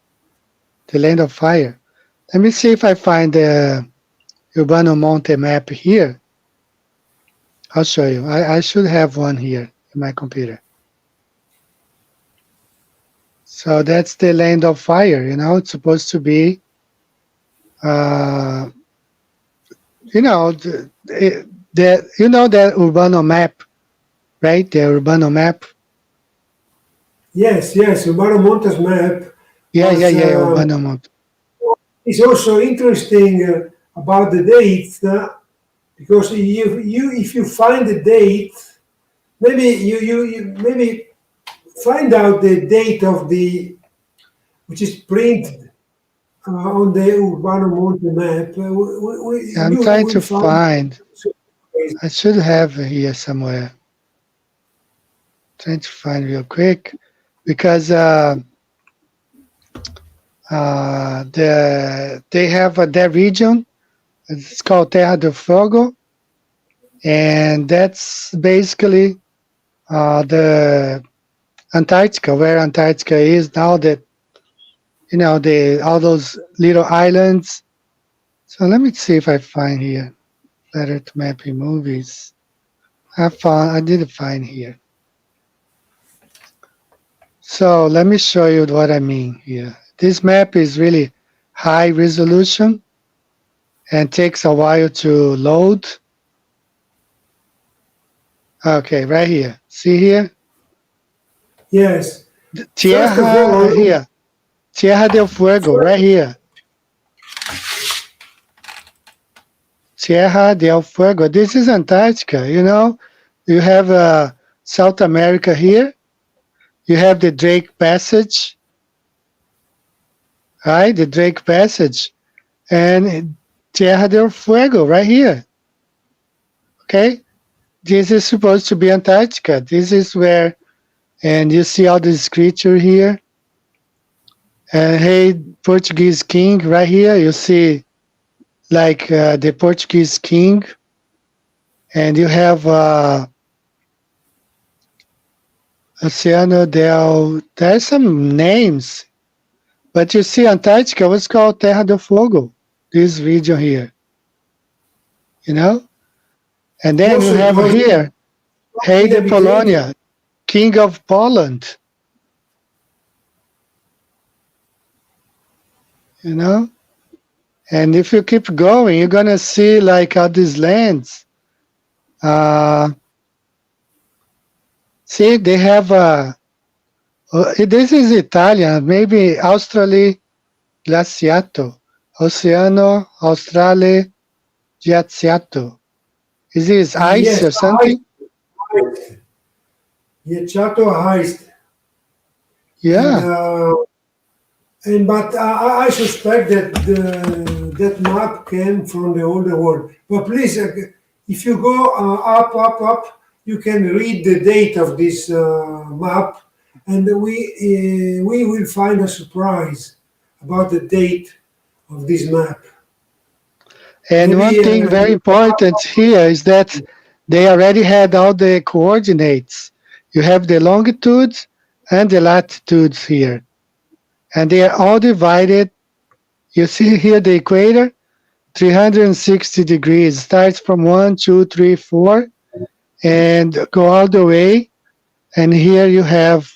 the land of fire. Let me see if I find the Urbano Monte map here. I'll show you. I should have one here in my computer. So that's the land of fire, it's supposed to be, uh, that Urbano map, right? The Urbano map. Yes, yes, Urbano Monte's map Yeah, yeah, was yeah, Urbano Monte. is also interesting about the dates because if you find the date, maybe you maybe find out the date of the which is printed on the Urbano Monte map. Yeah, I'm You trying will to find find. I should have it here somewhere. Trying to find real quick because they have that region. It's called Terra del Fogo, and that's basically the Antarctica, where Antarctica is now. That the all those little islands. So let me see if I find here. Better to mapping movies. I didn't find here. So let me show you what I mean here. This map is really high resolution and takes a while to load. Okay, right here. See here? Yes. First of Tierra all, here. Tierra del Fuego, right here. Tierra del Fuego. This is Antarctica, You have South America here. You have the Drake Passage, right? The Drake Passage. And Tierra del Fuego right here. Okay? This is supposed to be Antarctica. This is where, and you see all this creature here. And hey, Portuguese king right here. You see like the Portuguese king. And you have Oceano del, there's some names. But you see Antarctica was called Terra del Fogo, this region here. And then you also it have was here, Rei de inhabited. Polonia, King of Poland. And if you keep going, you're gonna see like all these lands. See, they have this is Italian, maybe Australi Glaciato, Oceano Australe Ghiacciato. Is this ice Yes, or something? Ghiacciato heist. Yeah. But I suspect that that map came from the older world. But please, if you go up, you can read the date of this map, and we will find a surprise about the date of this map. And Maybe, one thing very important here is that they already had all the coordinates. You have the longitudes and the latitudes here. And they are all divided. You see here the equator, 360 degrees. Starts from 1, 2, 3, 4, and go all the way. And here you have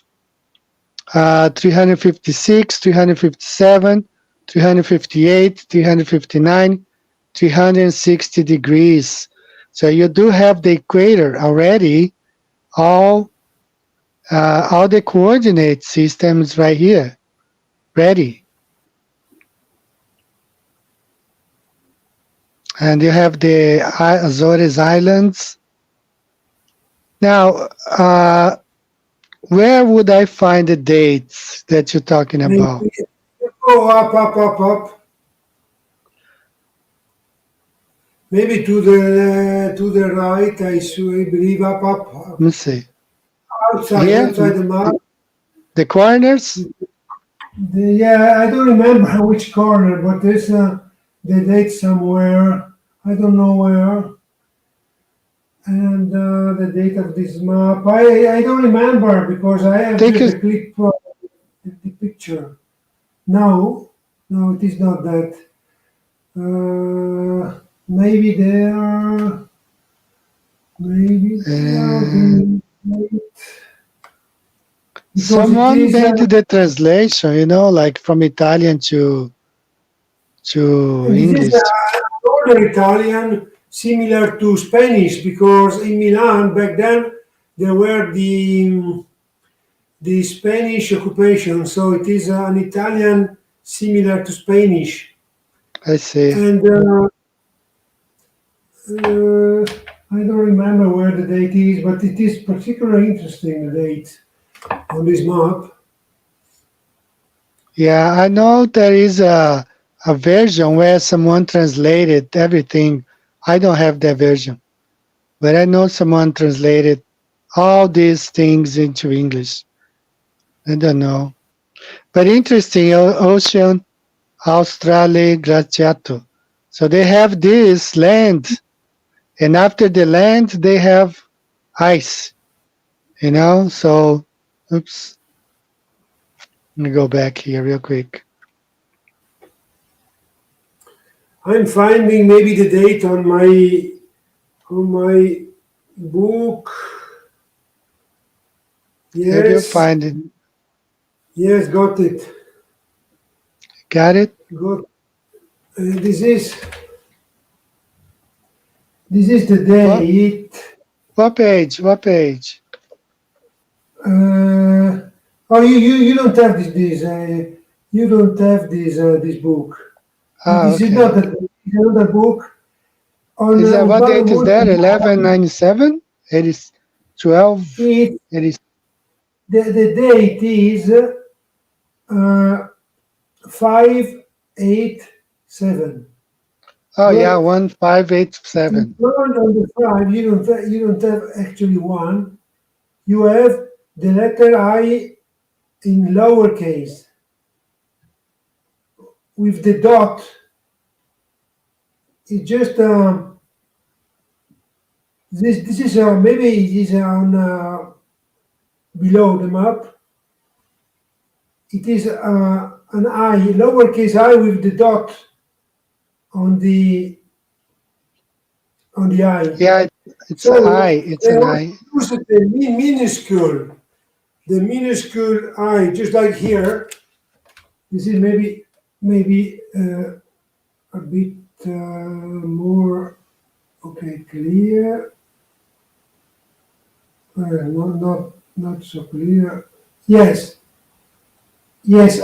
356, 357, 358, 359, 360 degrees. So you do have the equator already, all the coordinate systems right here, ready. And you have the Azores Islands. Now, where would I find the dates that you're talking about? Go up. Maybe to the right, I believe up. Let me see. Outside the map. The corners? Yeah, I don't remember which corner, but there's the date somewhere. I don't know where. And the date of this map, I don't remember because I have just a clip of the picture. No, it is not that. Maybe there. Maybe someone made the translation, like from Italian to English. This is older Italian, similar to Spanish, because in Milan back then there were the Spanish occupation, so it is an Italian similar to Spanish. I see. And I don't remember where the date is, but it is particularly interesting, the date on this map. Yeah, I know there is a version where someone translated everything. I don't have that version, but I know someone translated all these things into English. I don't know. But interesting, Ocean Australe Glaciato. So they have this land, and after the land, they have ice. So, oops, let me go back here real quick. I'm finding maybe the date on my book. If you Yes, find it, yes, got it. got it? Got. This is the What date. what page? What page? Oh, you don't have you don't have this book. Ah, This is not okay. another book on Is that what Urbano date is that? Monte. 1197? It is 12. It It is. the date is 587. Oh yeah, But 1587. on the 5, you don't have actually one. You have the letter I in lowercase with the dot. It's just this is maybe it is on below the map. It is an I, lowercase I with the dot on the I. Yeah, it's an So I. It's they an also I. use the minuscule I, just like here. This is maybe a bit more okay clear. Not so clear. Yes, yes.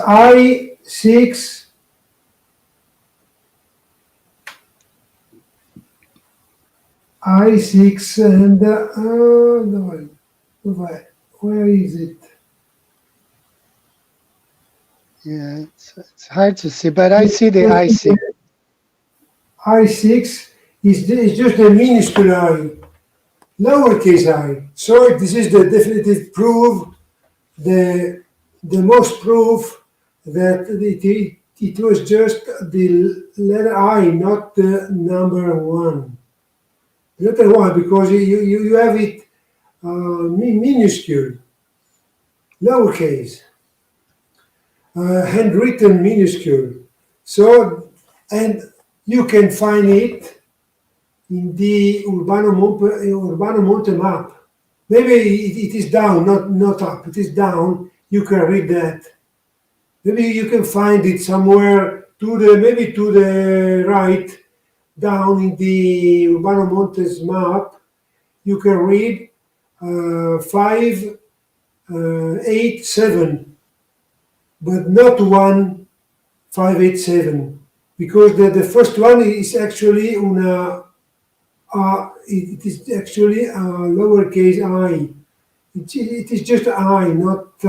I6 and no, where is it? Yeah, it's hard to see, but I see the I6. I6 is just a minuscule I, lowercase I. So this is the definitive proof, the most proof that it was just the letter I, not the number one. Letter one, because you have it minuscule, lowercase, handwritten minuscule. So, and you can find it in the Urbano Monte map. Maybe it is down, not up. It is down. You can read that. Maybe you can find it somewhere maybe to the right, down in the Urbano Monte's map. You can read 587, but not 1587, because the first one is actually it is actually a lowercase I. It is just I, not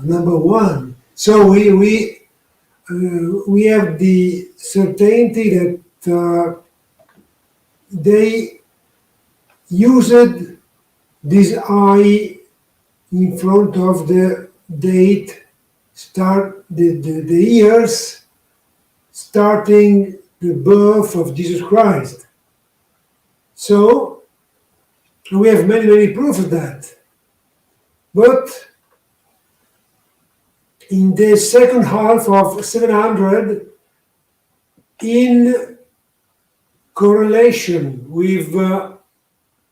number one. So we have the certainty that they used this I in front of the date, the years starting the birth of Jesus Christ. So we have many proofs of that. But in the second half of 700, in correlation with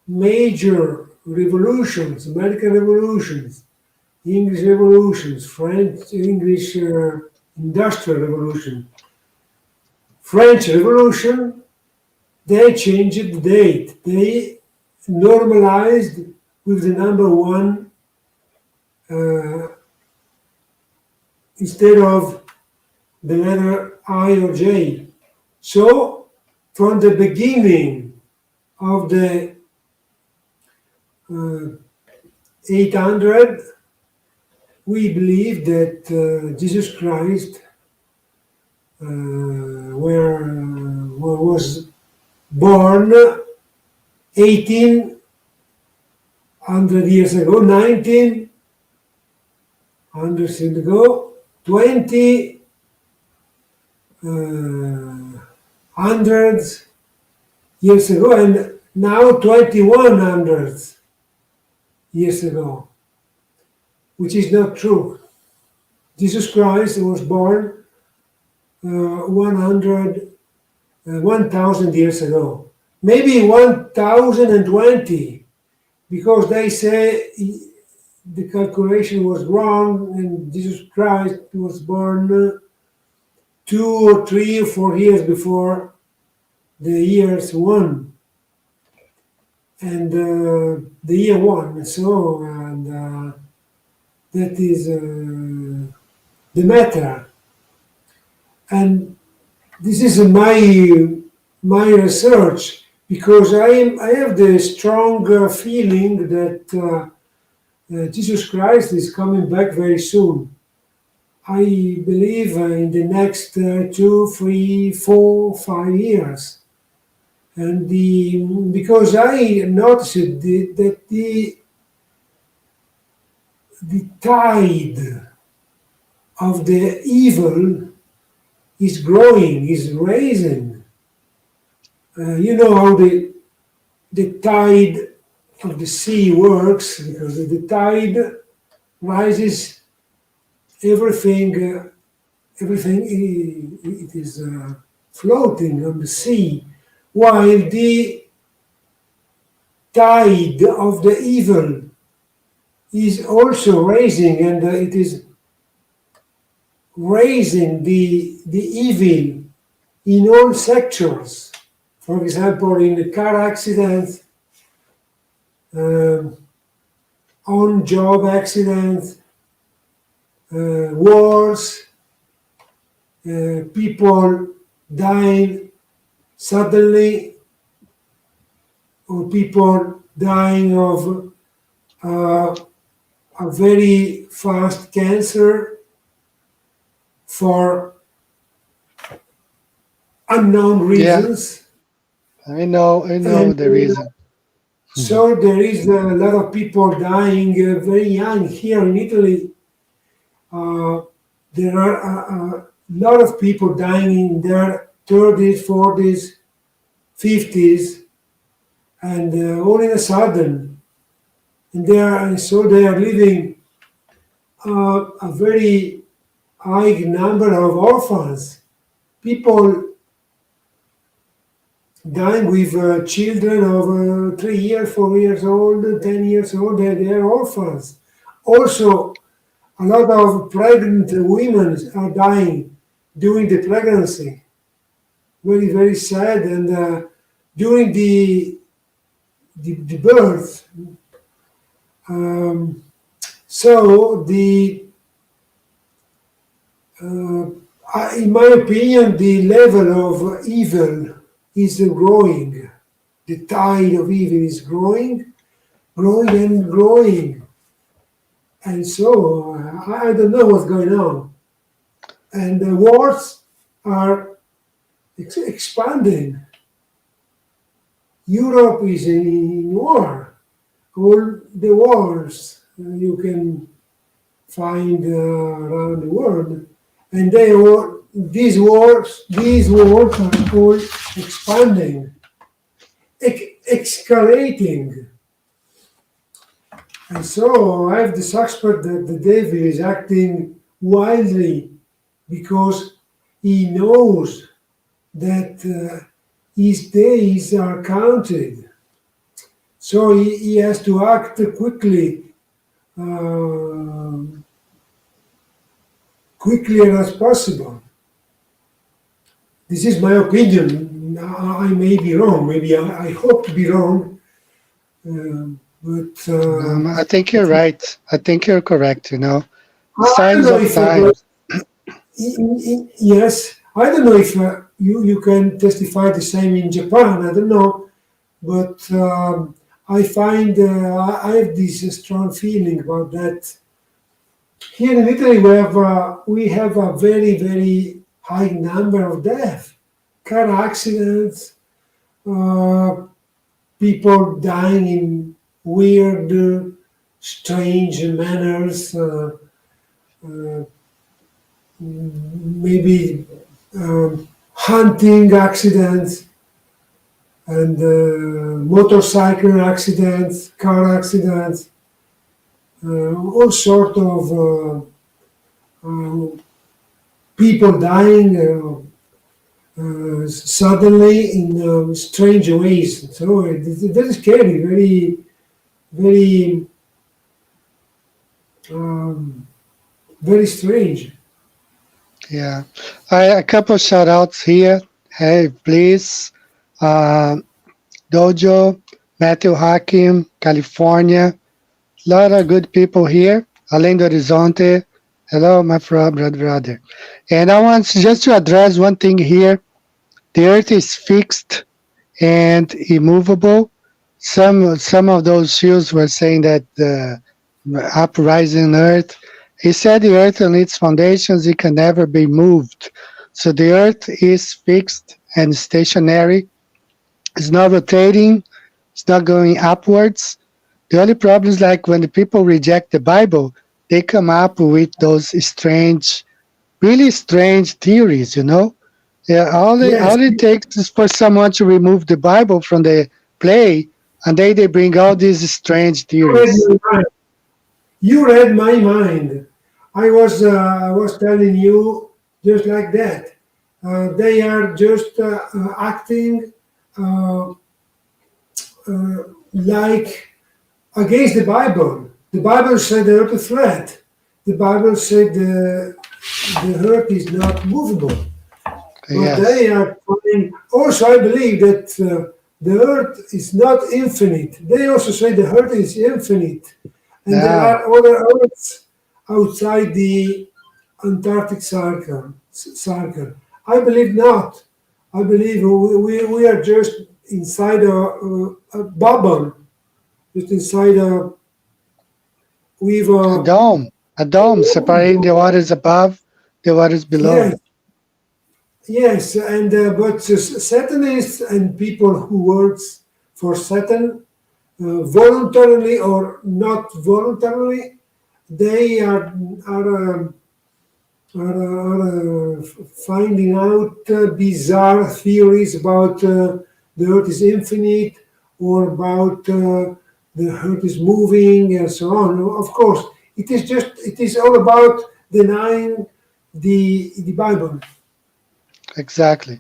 major revolutions, American revolutions, English revolutions, French, English industrial revolution, French revolution, they changed the date. They normalized with the number one instead of the letter I or J. So from the beginning of the 800, we believe that Jesus Christ was born 1800 years ago, 1900 years ago, 20 hundreds years ago, and now 2100 years ago, which is not true. Jesus Christ was born 1,000 years ago, maybe 1,020, because they say the calculation was wrong and Jesus Christ was born 2 or 3 or 4 years before the years one and the year one. So, and that is the matter. And this is my research, because I have the strong feeling that Jesus Christ is coming back very soon. I believe in the next 2, 3, 4, 5 years. And because I noticed that the tide of the evil is growing, is rising. You know how the tide of the sea works, because the tide rises, everything it is floating on the sea, while the tide of the evil is also rising, and it is raising the evil in all sectors. For example, in a car accident, on-job accident, wars, people dying suddenly, or people dying of a very fast cancer for unknown Yeah, reasons. I know And the reason. so there is a lot of people dying very young here in Italy. There are a lot of people dying in their 30s, 40s, 50s, and all in a sudden. And so they are living a very high number of orphans. People dying with children of 3 years, 4 years old, 10 years old, they are orphans. Also, a lot of pregnant women are dying during the pregnancy. Very, very sad. And during the birth, so in my opinion, the level of evil is growing. The tide of evil is growing and growing. And so I don't know what's going on. And the wars are expanding. Europe is in war. All the wars you can find around the world, and these wars are all expanding, escalating. And so I have the suspect that the devil is acting wildly, because he knows that his days are counted. So he has to act quickly, quickly as possible. This is my opinion. I may be wrong. Maybe I hope to be wrong. But I think you're right. I think you're correct. I don't Signs know of if times. yes, I don't know if you can testify the same in Japan. I don't know, but I find I have this strong feeling about that. Here in Italy, we have a very, very high number of deaths, car accidents, people dying in weird, strange manners, maybe hunting accidents. and motorcycle accidents, car accidents, all sort of people dying suddenly in strange ways. So it's very scary, very, um, very strange. Yeah. A couple shout outs here. Hey, please. Uh, Dojo, Matthew Hakim, California. A lot of good people here. Além do Horizonte. Hello, my brother. And I want just to address one thing here. The earth is fixed and immovable. Some of those shoes were saying that the uprising earth. He said the earth on its foundations it can never be moved. So the earth is fixed and stationary. It's not rotating. It's not going upwards. The only problem is like when the people reject the Bible, they come up with those strange, really strange theories. Yeah, Yes, all it takes is for someone to remove the Bible from the play, and they bring all these strange you read theories. my mind. You read my mind. I was telling you just like that. They are just acting uh, like against the Bible. The Bible said the earth is flat. The Bible said the earth is not movable. But Yes. they are trying. Also, I believe that the earth is not infinite. They also say the earth is infinite. And there Now, are other earths outside the Antarctic circle. I believe not. I believe we are just inside a bubble, just inside with a a dome, a dome separating the waters above, the waters below. yes, yes, and but Satanists and people who works for Satan, voluntarily or not voluntarily, they are finding out bizarre theories about the Earth is infinite or about the Earth is moving and so on. Of course, it is all about denying the Bible. Exactly.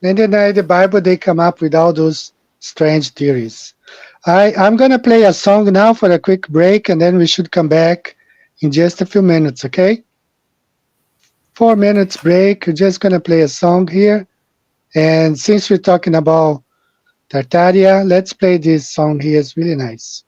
Then deny the Bible, they come up with all those strange theories. I'm gonna play a song now for a quick break, and then we should come back in just a few minutes. Okay? 4 minutes break. We're just gonna play a song here, and since we're talking about Tartaria, let's play this song here. It's really nice.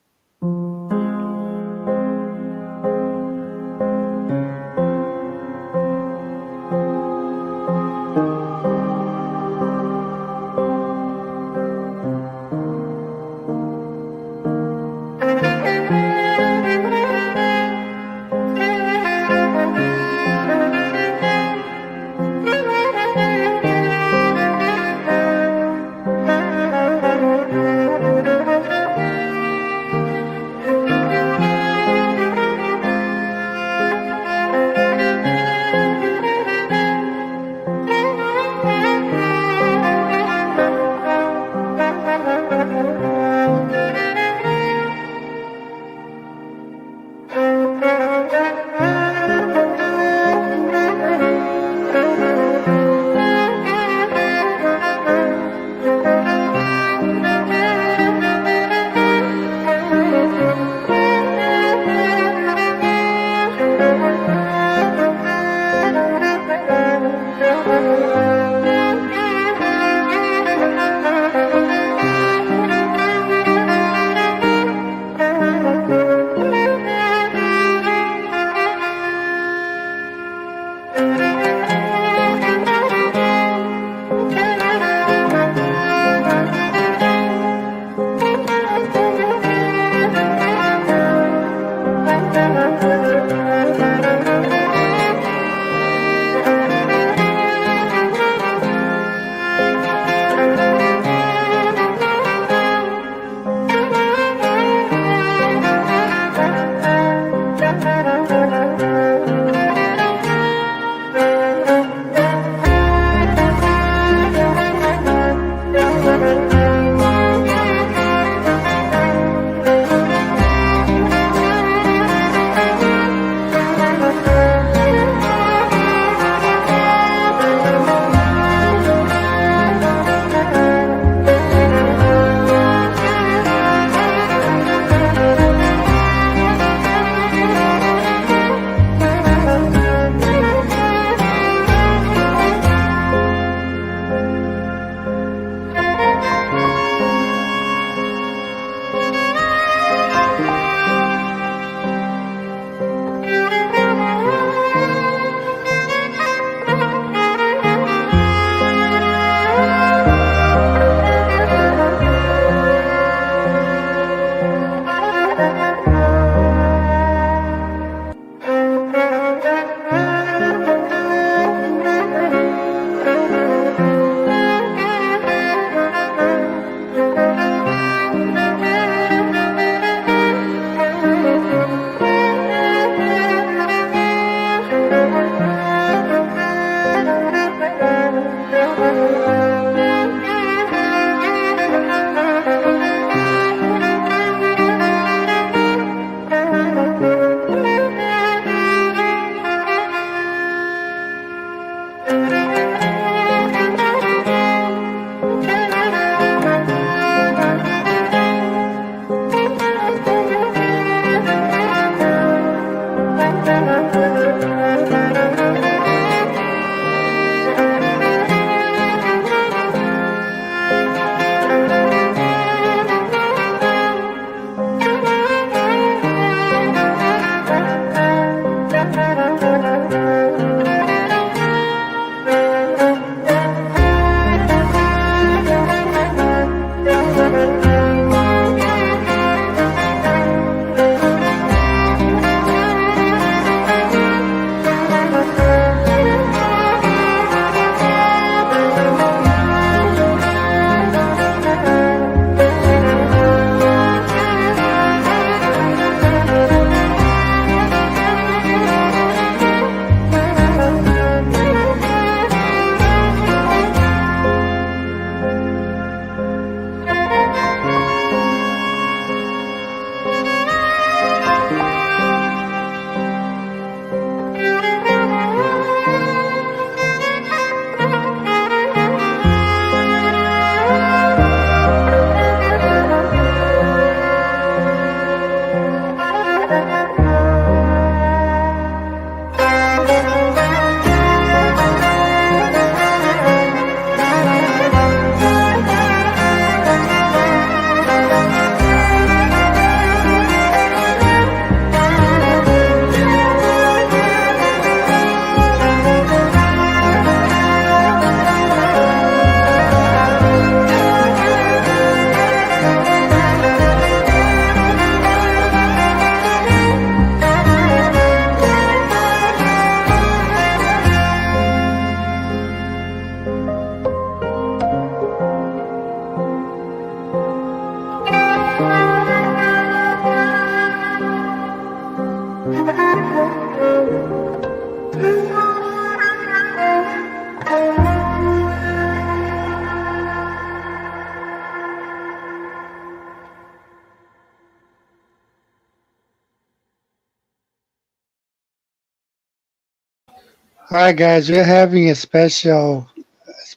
All right, guys, we're having a special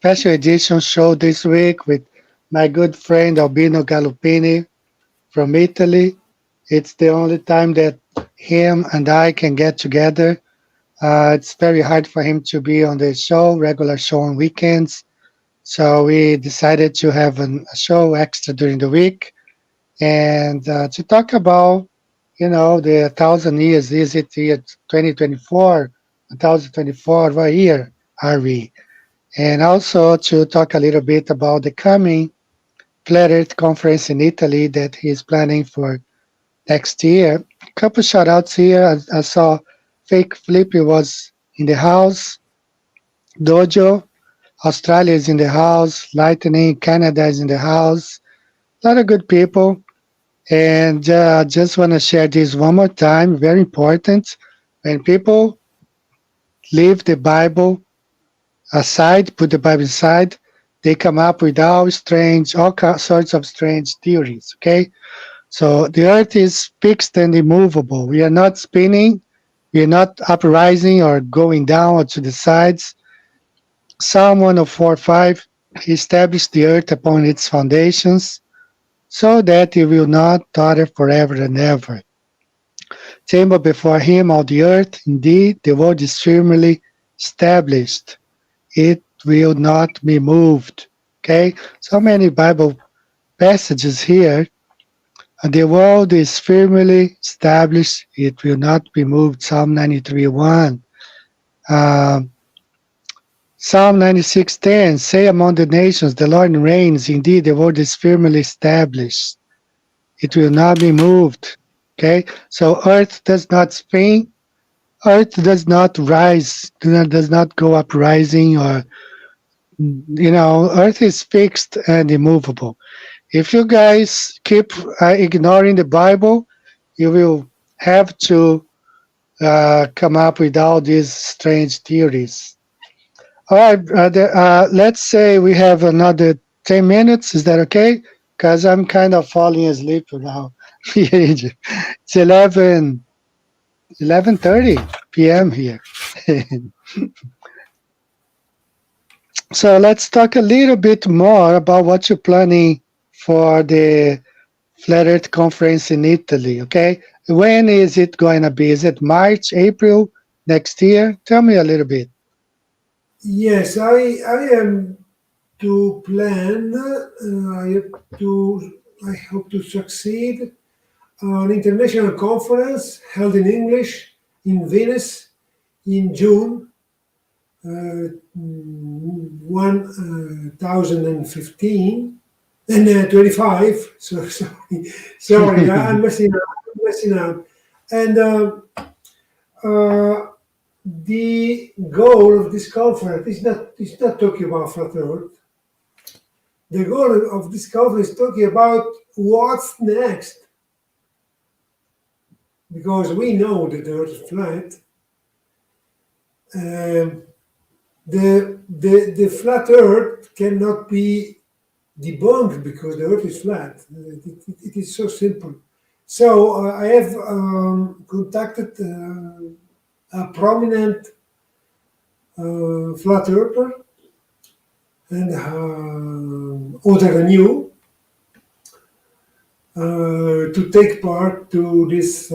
edition show this week with my good friend Albino Galuppini from Italy. It's the only time that him and I can get together. It's very hard for him to be on the show, regular show on weekends. So we decided to have a show extra during the week and to talk about, the 1,000 years. Is it year 2024, 1,024? What year are we? And also to talk a little bit about the coming Flat Earth conference in Italy that he's planning for next year. A couple shout outs here. I saw Fake Flippy was in the house. Dojo, Australia is in the house. Lightning, Canada is in the house. A lot of good people. And just want to share this one more time. Very important. When people leave the Bible aside, put the Bible aside, they come up with all sorts of strange theories. Okay, so the Earth is fixed and immovable. We are not spinning. We are not uprising or going down or to the sides. Psalm 104:5 established the earth upon its foundations, so that it will not totter forever and ever. Table before him all the earth, indeed, the world is firmly established. It will not be moved. Okay, so many Bible passages here. The world is firmly established. It will not be moved. Psalm 93:1. Um, Psalm 96:10. Say among the nations, the Lord reigns. Indeed, the world is firmly established. It will not be moved. Okay, so earth does not spin. Earth does not rise. Does not go up rising or Earth is fixed and immovable. If you guys keep ignoring the Bible, you will have to come up with all these strange theories. All right, brother. Let's say we have another 10 minutes. Is that okay? Because I'm kind of falling asleep now. It's 11:30 p.m. here. So let's talk a little bit more about what you're planning for the Flat Earth Conference in Italy, okay? When is it going to be? Is it March, April next year? Tell me a little bit. Yes, I am to plan. I hope to succeed. An international conference held in English in Venice in June 1015 and 25. So sorry, I'm messing up. I'm messing up. And uh, the goal of this conference is not talking about flat Earth. The goal of this conference is talking about what's next, because we know that the Earth is flat. Um, the flat Earth cannot be debunked because the Earth is flat. It is so simple. So I have contacted a prominent flat earther and older than you to take part to this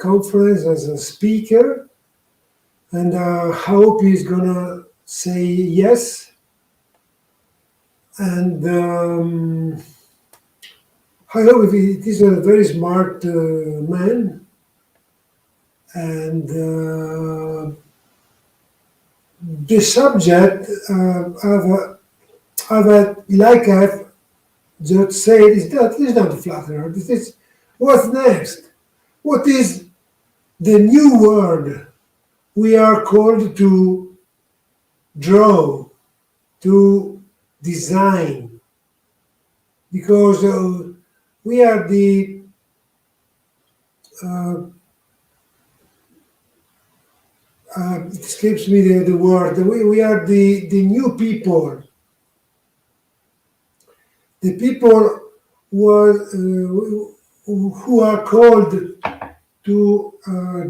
conference as a speaker, and I hope he's gonna say yes. And I hope it is a very smart man, and the subject like I've just said, is not the flat Earth. This is what's next. What is the new world we are called to draw, to design, because we are the it escapes me the word. We are the new people. The people who are called to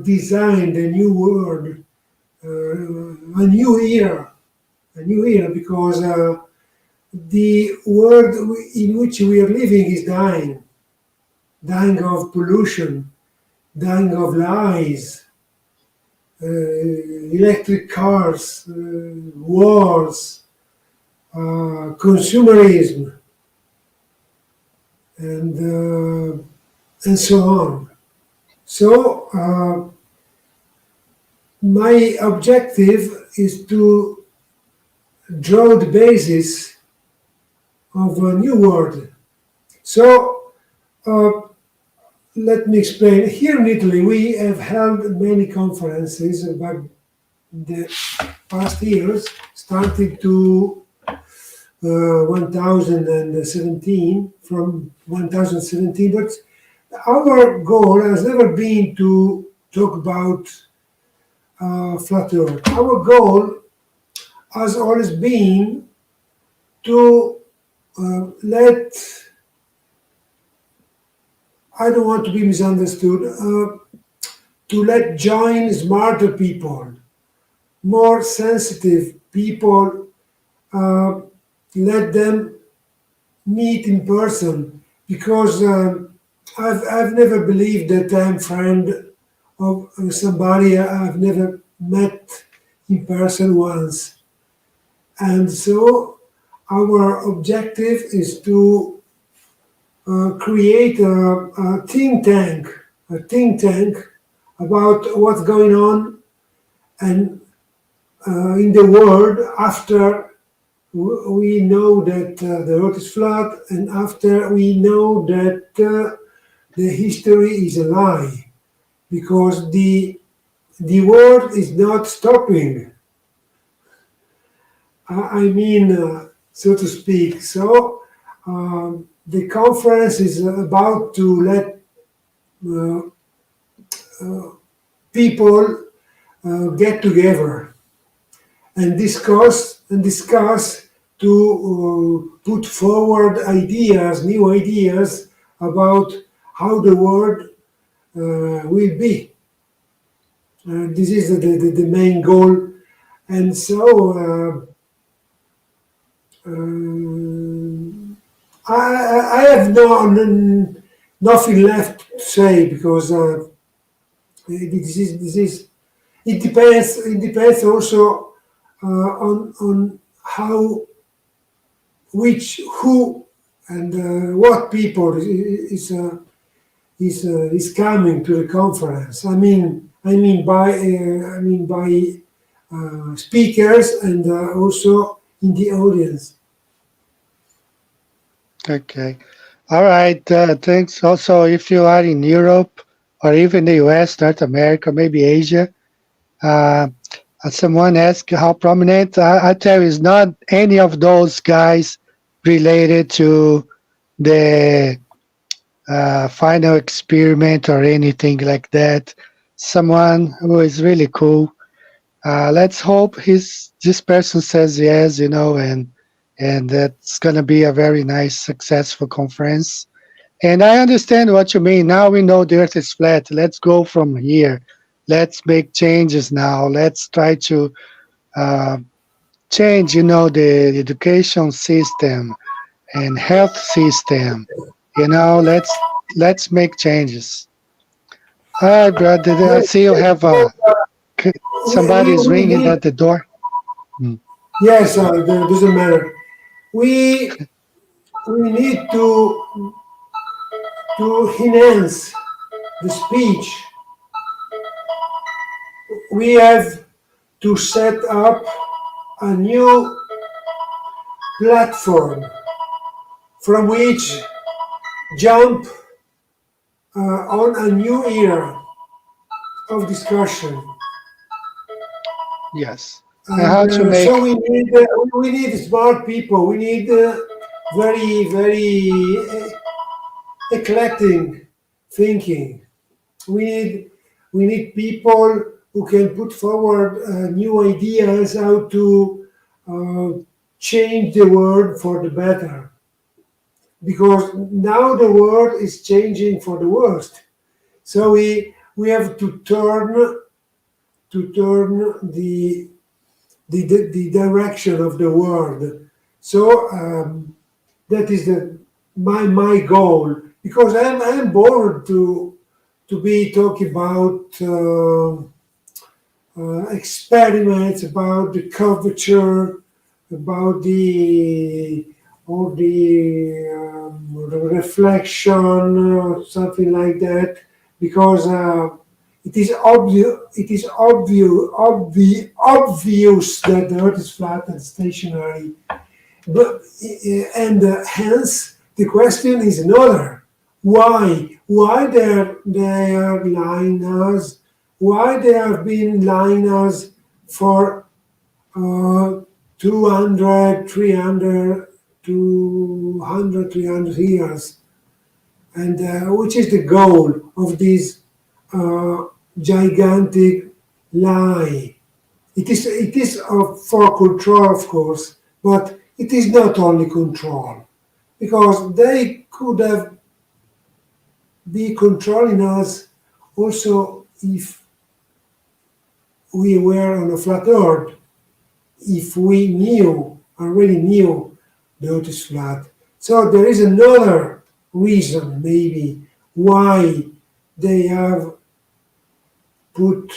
design the new world a new era, because the world in which we are living is dying of pollution, dying of lies, electric cars, wars, consumerism, and so on. So my objective is to draw the basis of a new world. So let me explain. Here in Italy, we have held many conferences about the past years, starting to 1017, from 1017, but our goal has never been to talk about flat earth. Our goal has always been to let, I don't want to be misunderstood, to let join smarter people, more sensitive people, let them meet in person, because I've never believed that I'm friend of somebody I've never met in person once. And so our objective is to create a think tank, about what's going on and in the world after we know that the earth is flat, and after we know that the history is a lie, because the world is not stopping. I mean, so to speak. So the conference is about to let people get together and discuss to put forward ideas, new ideas about how the world will be. This is the main goal, and so I have nothing left to say, because this is it depends also on how, who and what people is coming to the conference. I mean by speakers, and also in the audience. Okay. All right. Thanks. Also, if you are in Europe or even the US, North America, maybe Asia, uh, someone asked how prominent. I tell you, it's not any of those guys related to the final experiment or anything like that. Someone who is really cool. Let's hope this person says yes, and that's gonna be a very nice, successful conference. And I understand what you mean. Now we know the Earth is flat. Let's go from here. Let's make changes now. Let's try to uh, change, the education system and health system. Let's make changes. All right, brother. I see you have somebody is We ringing need, at the door. Hmm. yes, doesn't matter. We we need to enhance the speech. We have to set up a new platform from which jump on a new era of discussion. Yes. And And how to so make we need smart people. We need very eclectic thinking. We need people who can put forward new ideas how to uh, change the world for the better. Because now the world is changing for the worst. So we have to turn to turn the direction of the world. So that is my goal, because I'm bored to be talking about experiments, about the curvature, about the or the reflection, something like that, because it is obvious that the Earth is flat and stationary, but and hence the question is another: why? Why they are lying us? Why they have been lying us for 200, 300, 200, 300 years? And which is the goal of this gigantic lie? It is for control, of course, but it is not only control, because they could have be controlling us also if we were on a flat Earth, if we already knew the Earth is flat. So there is another reason, maybe, why they have put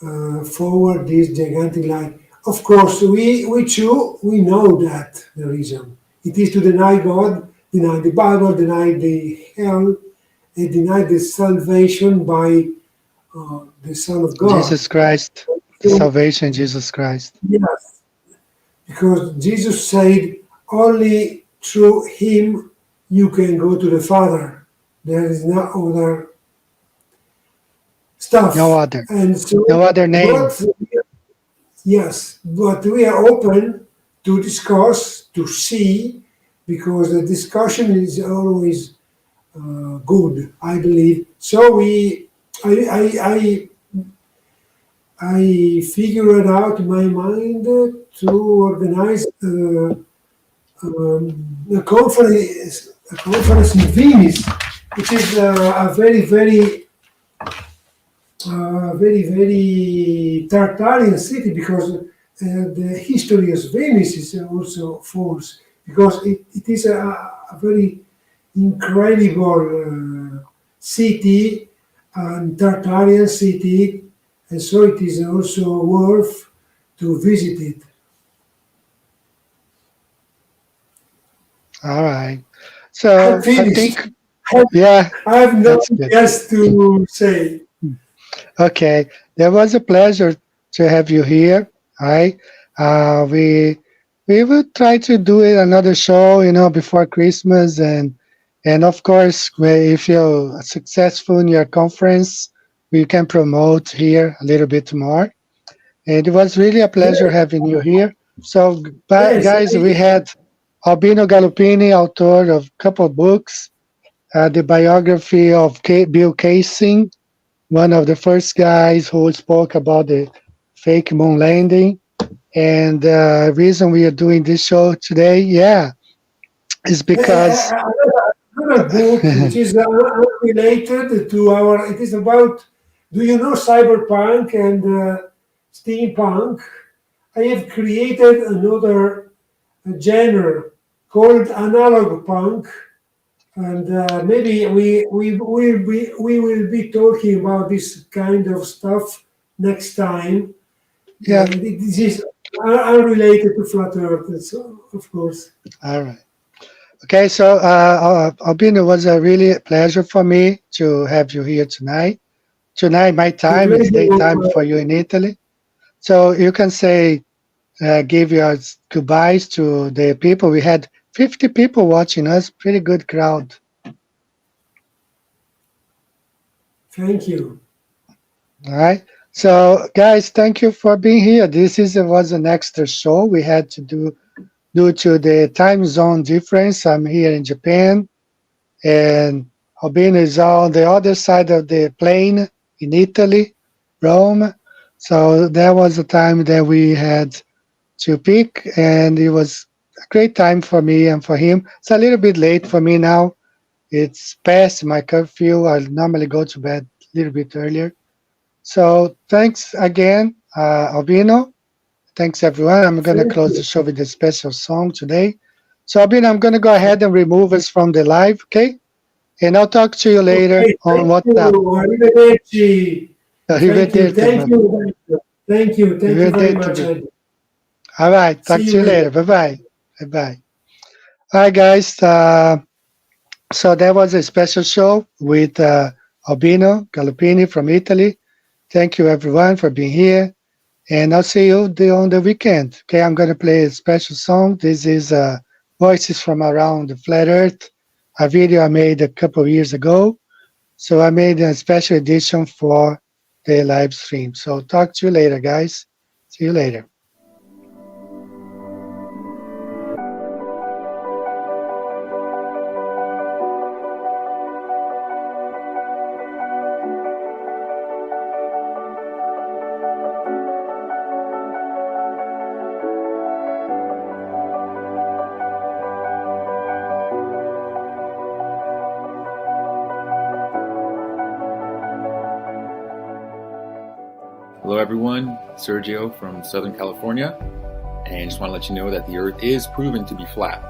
forward this gigantic lie. Of course, we know that the reason. It is to deny God, deny the Bible, deny the hell, and deny the salvation by the Son of God. Jesus Christ, the So, salvation, Jesus Christ. yes, because Jesus said, only through Him you can go to the Father. There is no other No stuff. other, And so, no other name. but yes, but we are open to discuss, to see, because the discussion is always good, I believe. So I figured out in my mind to organize a conference in Venice, which is a very Tartarian city, because the history of Venice is also false, because it is a very incredible city, and Tartarian city, and so it is also worth to visit it. All right. I'm So I finished. think, yeah, I have that's nothing good. else to say. Okay, there was a pleasure to have you here. All right. We will try to do it another show, before Christmas, and of course, if you're successful in your conference, we can promote here a little bit more. And it was really a pleasure Yes, having you here. So, yes, guys, we had Albino Galuppini, author of a couple of books, the biography of Bill Casing, one of the first guys who spoke about the fake moon landing. And the reason we are doing this show today, yeah, is because another book which is unrelated to our. It is about. Do you know cyberpunk and steampunk? I have created another genre called analog punk, and maybe we will be talking about this kind of stuff next time. yeah, This is unrelated to flat Earth, so, of course. all right. Okay, so Albino, it was a really pleasure for me to have you here tonight. Tonight, my The time, it's pleasure daytime for you in Italy. So you can say, give your goodbyes to the people. We had 50 people watching us, pretty good crowd. thank you. All right. So, guys, thank you for being here. This was an extra show we had to do due to the time zone difference. I'm here in Japan, and Albino is on the other side of the plane in Italy, Rome. So that was the time that we had to pick, and it was a great time for me and for him. It's a little bit late for me now. It's past my curfew. I normally go to bed a little bit earlier. So thanks again, Albino. Thanks everyone. I'm gonna Thank close the you. show with a special song today. So Albino, I'm gonna go ahead and remove us from the live, okay? And I'll talk to you later Okay, on thank WhatsApp. you. Arrivederci. Thank you. Arrivederci, Thank brother. you. Thank you. Thank you very Arrivederci, much. brother. All right, See talk you to you later. later. Bye bye. Bye bye. All right, guys. So that was a special show with Albino Galuppini from Italy. Thank you, everyone, for being here. And I'll see you on the weekend. Okay, I'm going to play a special song. This is Voices from Around the Flat Earth, a video I made a couple of years ago. So I made a special edition for the live stream. So talk to you later, guys. See you later. Hello everyone, Sergio from Southern California, and just want to let you know that the Earth is proven to be flat,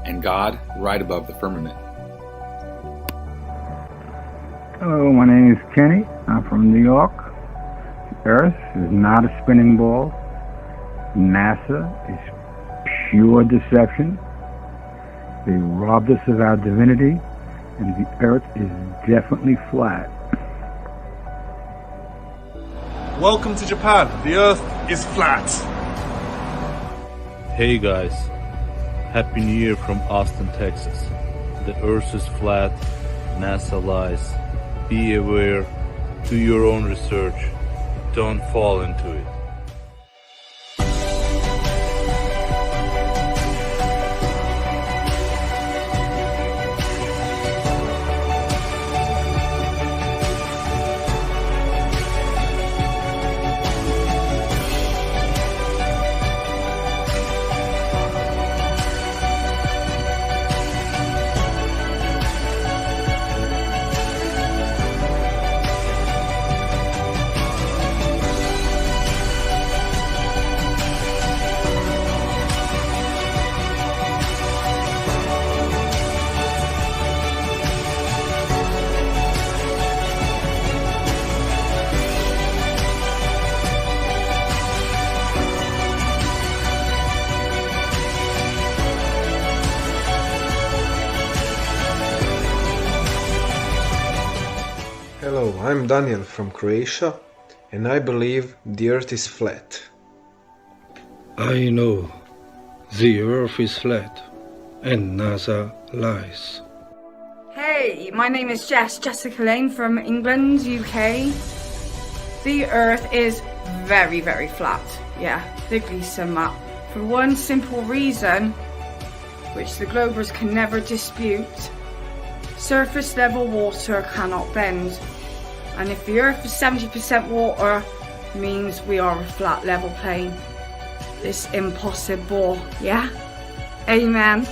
and God right above the firmament. Hello, my name is Kenny. I'm from New York. The Earth is not a spinning ball. NASA is pure deception. They robbed us of our divinity, and the Earth is definitely flat. Welcome to Japan. The Earth is flat. Hey guys, Happy New Year from Austin, Texas. The Earth is flat, NASA lies. Be aware, do your own research, don't fall into it. Hello, I'm Daniel from Croatia, and I believe the Earth is flat. I know the Earth is flat, and NASA lies. Hey, my name is Jessica Lane from England, UK. The Earth is very, very flat. Yeah, bigly summa. For one simple reason, which the Globers can never dispute. Surface level water cannot bend. And if the Earth is 70% water, means we are a flat level plane. It's impossible, yeah? Amen.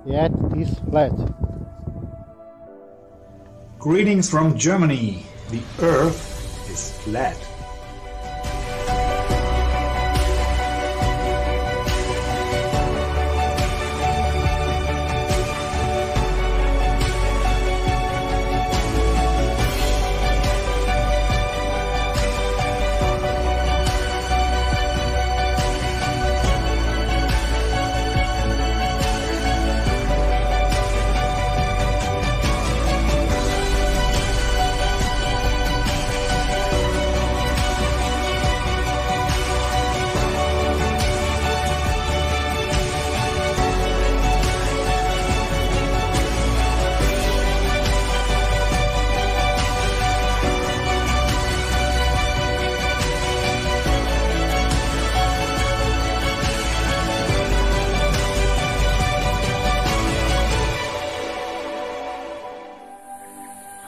Yet it is flat. Greetings from Germany. The Earth is flat.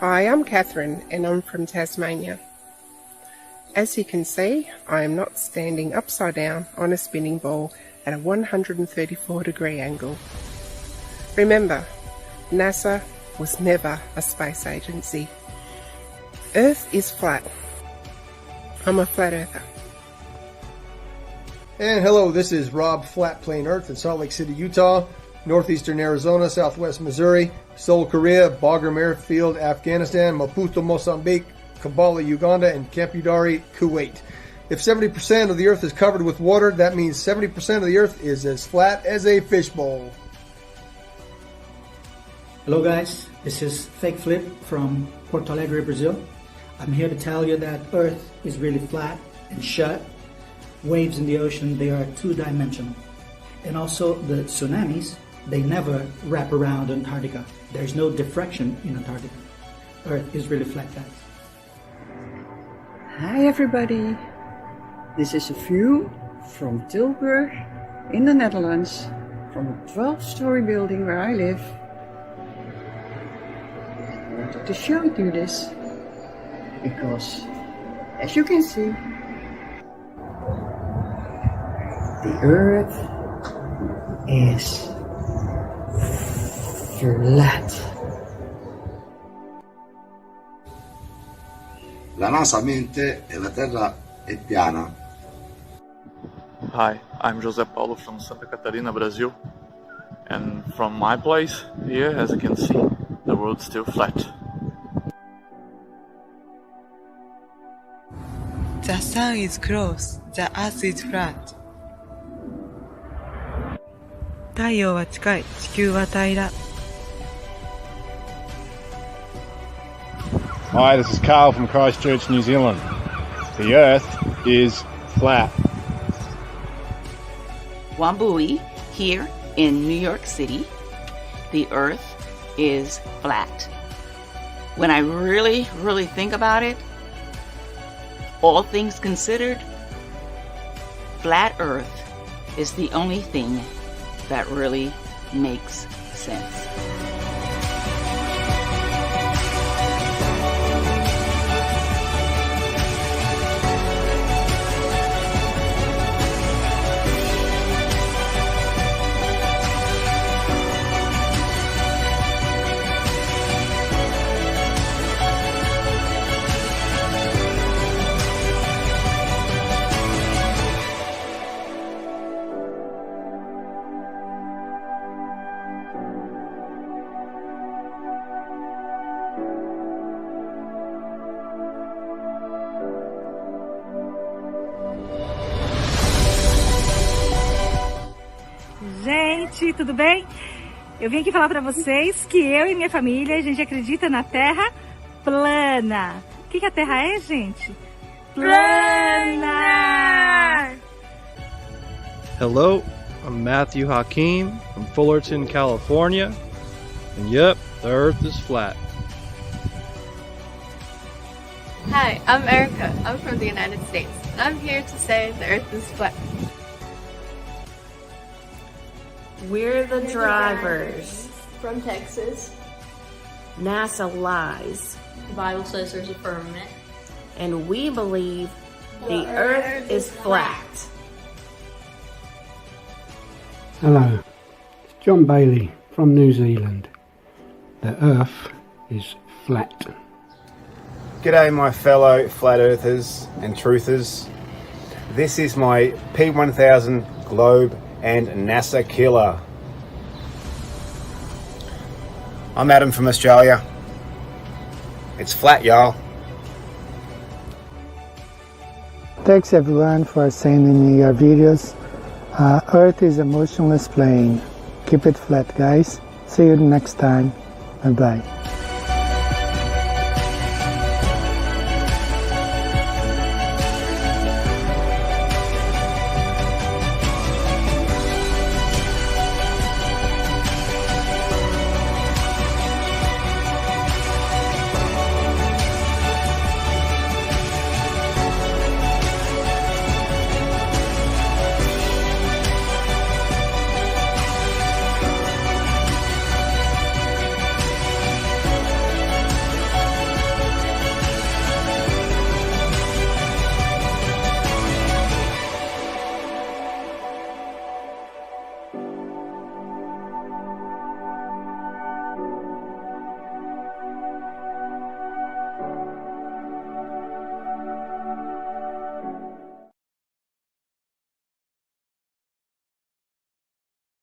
Hi, I'm Catherine and I'm from Tasmania. As you can see, I am not standing upside down on a spinning ball at a 134-degree angle. Remember, NASA was never a space agency. Earth is flat. I'm a flat earther. And hello, this is Rob Flat Plain Earth in Salt Lake City, Utah, northeastern Arizona, southwest Missouri, Seoul, Korea, Bagram Airfield, Afghanistan, Maputo, Mozambique, Kampala, Uganda, and Camp Udari, Kuwait. If 70% of the Earth is covered with water, that means 70% of the Earth is as flat as a fishbowl. Hello guys, this is Fake Flip from Porto Alegre, Brazil. I'm here to tell you that Earth is really flat and shut. Waves in the ocean, they are two-dimensional. And also the tsunamis, they never wrap around Antarctica. There's no diffraction in Antarctica. Earth is really flat, guys. Hi everybody, this is a view from Tilburg in the Netherlands, from a 12-story building where I live. I wanted to show you this because, as you can see, the Earth is flat. La NASA mente e la Terra è piana. Hi, I'm José Paulo from Santa Catarina, Brazil. And from my place here, as you can see, the world's still flat. The sun is close, the earth is flat. 太陽は近い、地球は平ら。 Hi, this is Carl from Christchurch, New Zealand. The Earth is flat. Wambui, here in New York City, the Earth is flat. When I really think about it, all things considered, flat Earth is the only thing that really makes sense. Gente, tudo bem? Eu vim aqui falar pra vocês que eu e minha família, a gente acredita na Terra plana. O que a Terra é, gente? Plana! Hello, I'm Matthew Hakeem from Fullerton, California. And yep, the Earth is flat. Hi, I'm Erica. I'm from the United States. I'm here to say the Earth is flat. We're the drivers. From Texas. NASA lies. The Bible says there's a firmament. And we believe the Earth is flat. Hello, it's John Bailey from New Zealand. The Earth is flat. G'day my fellow flat earthers and truthers. This is my P1000 Globe and NASA killer. I'm Adam from Australia. It's flat, y'all. Thanks everyone for sending me your videos. Earth is a motionless plane. Keep it flat, guys. See you next time. Bye-bye.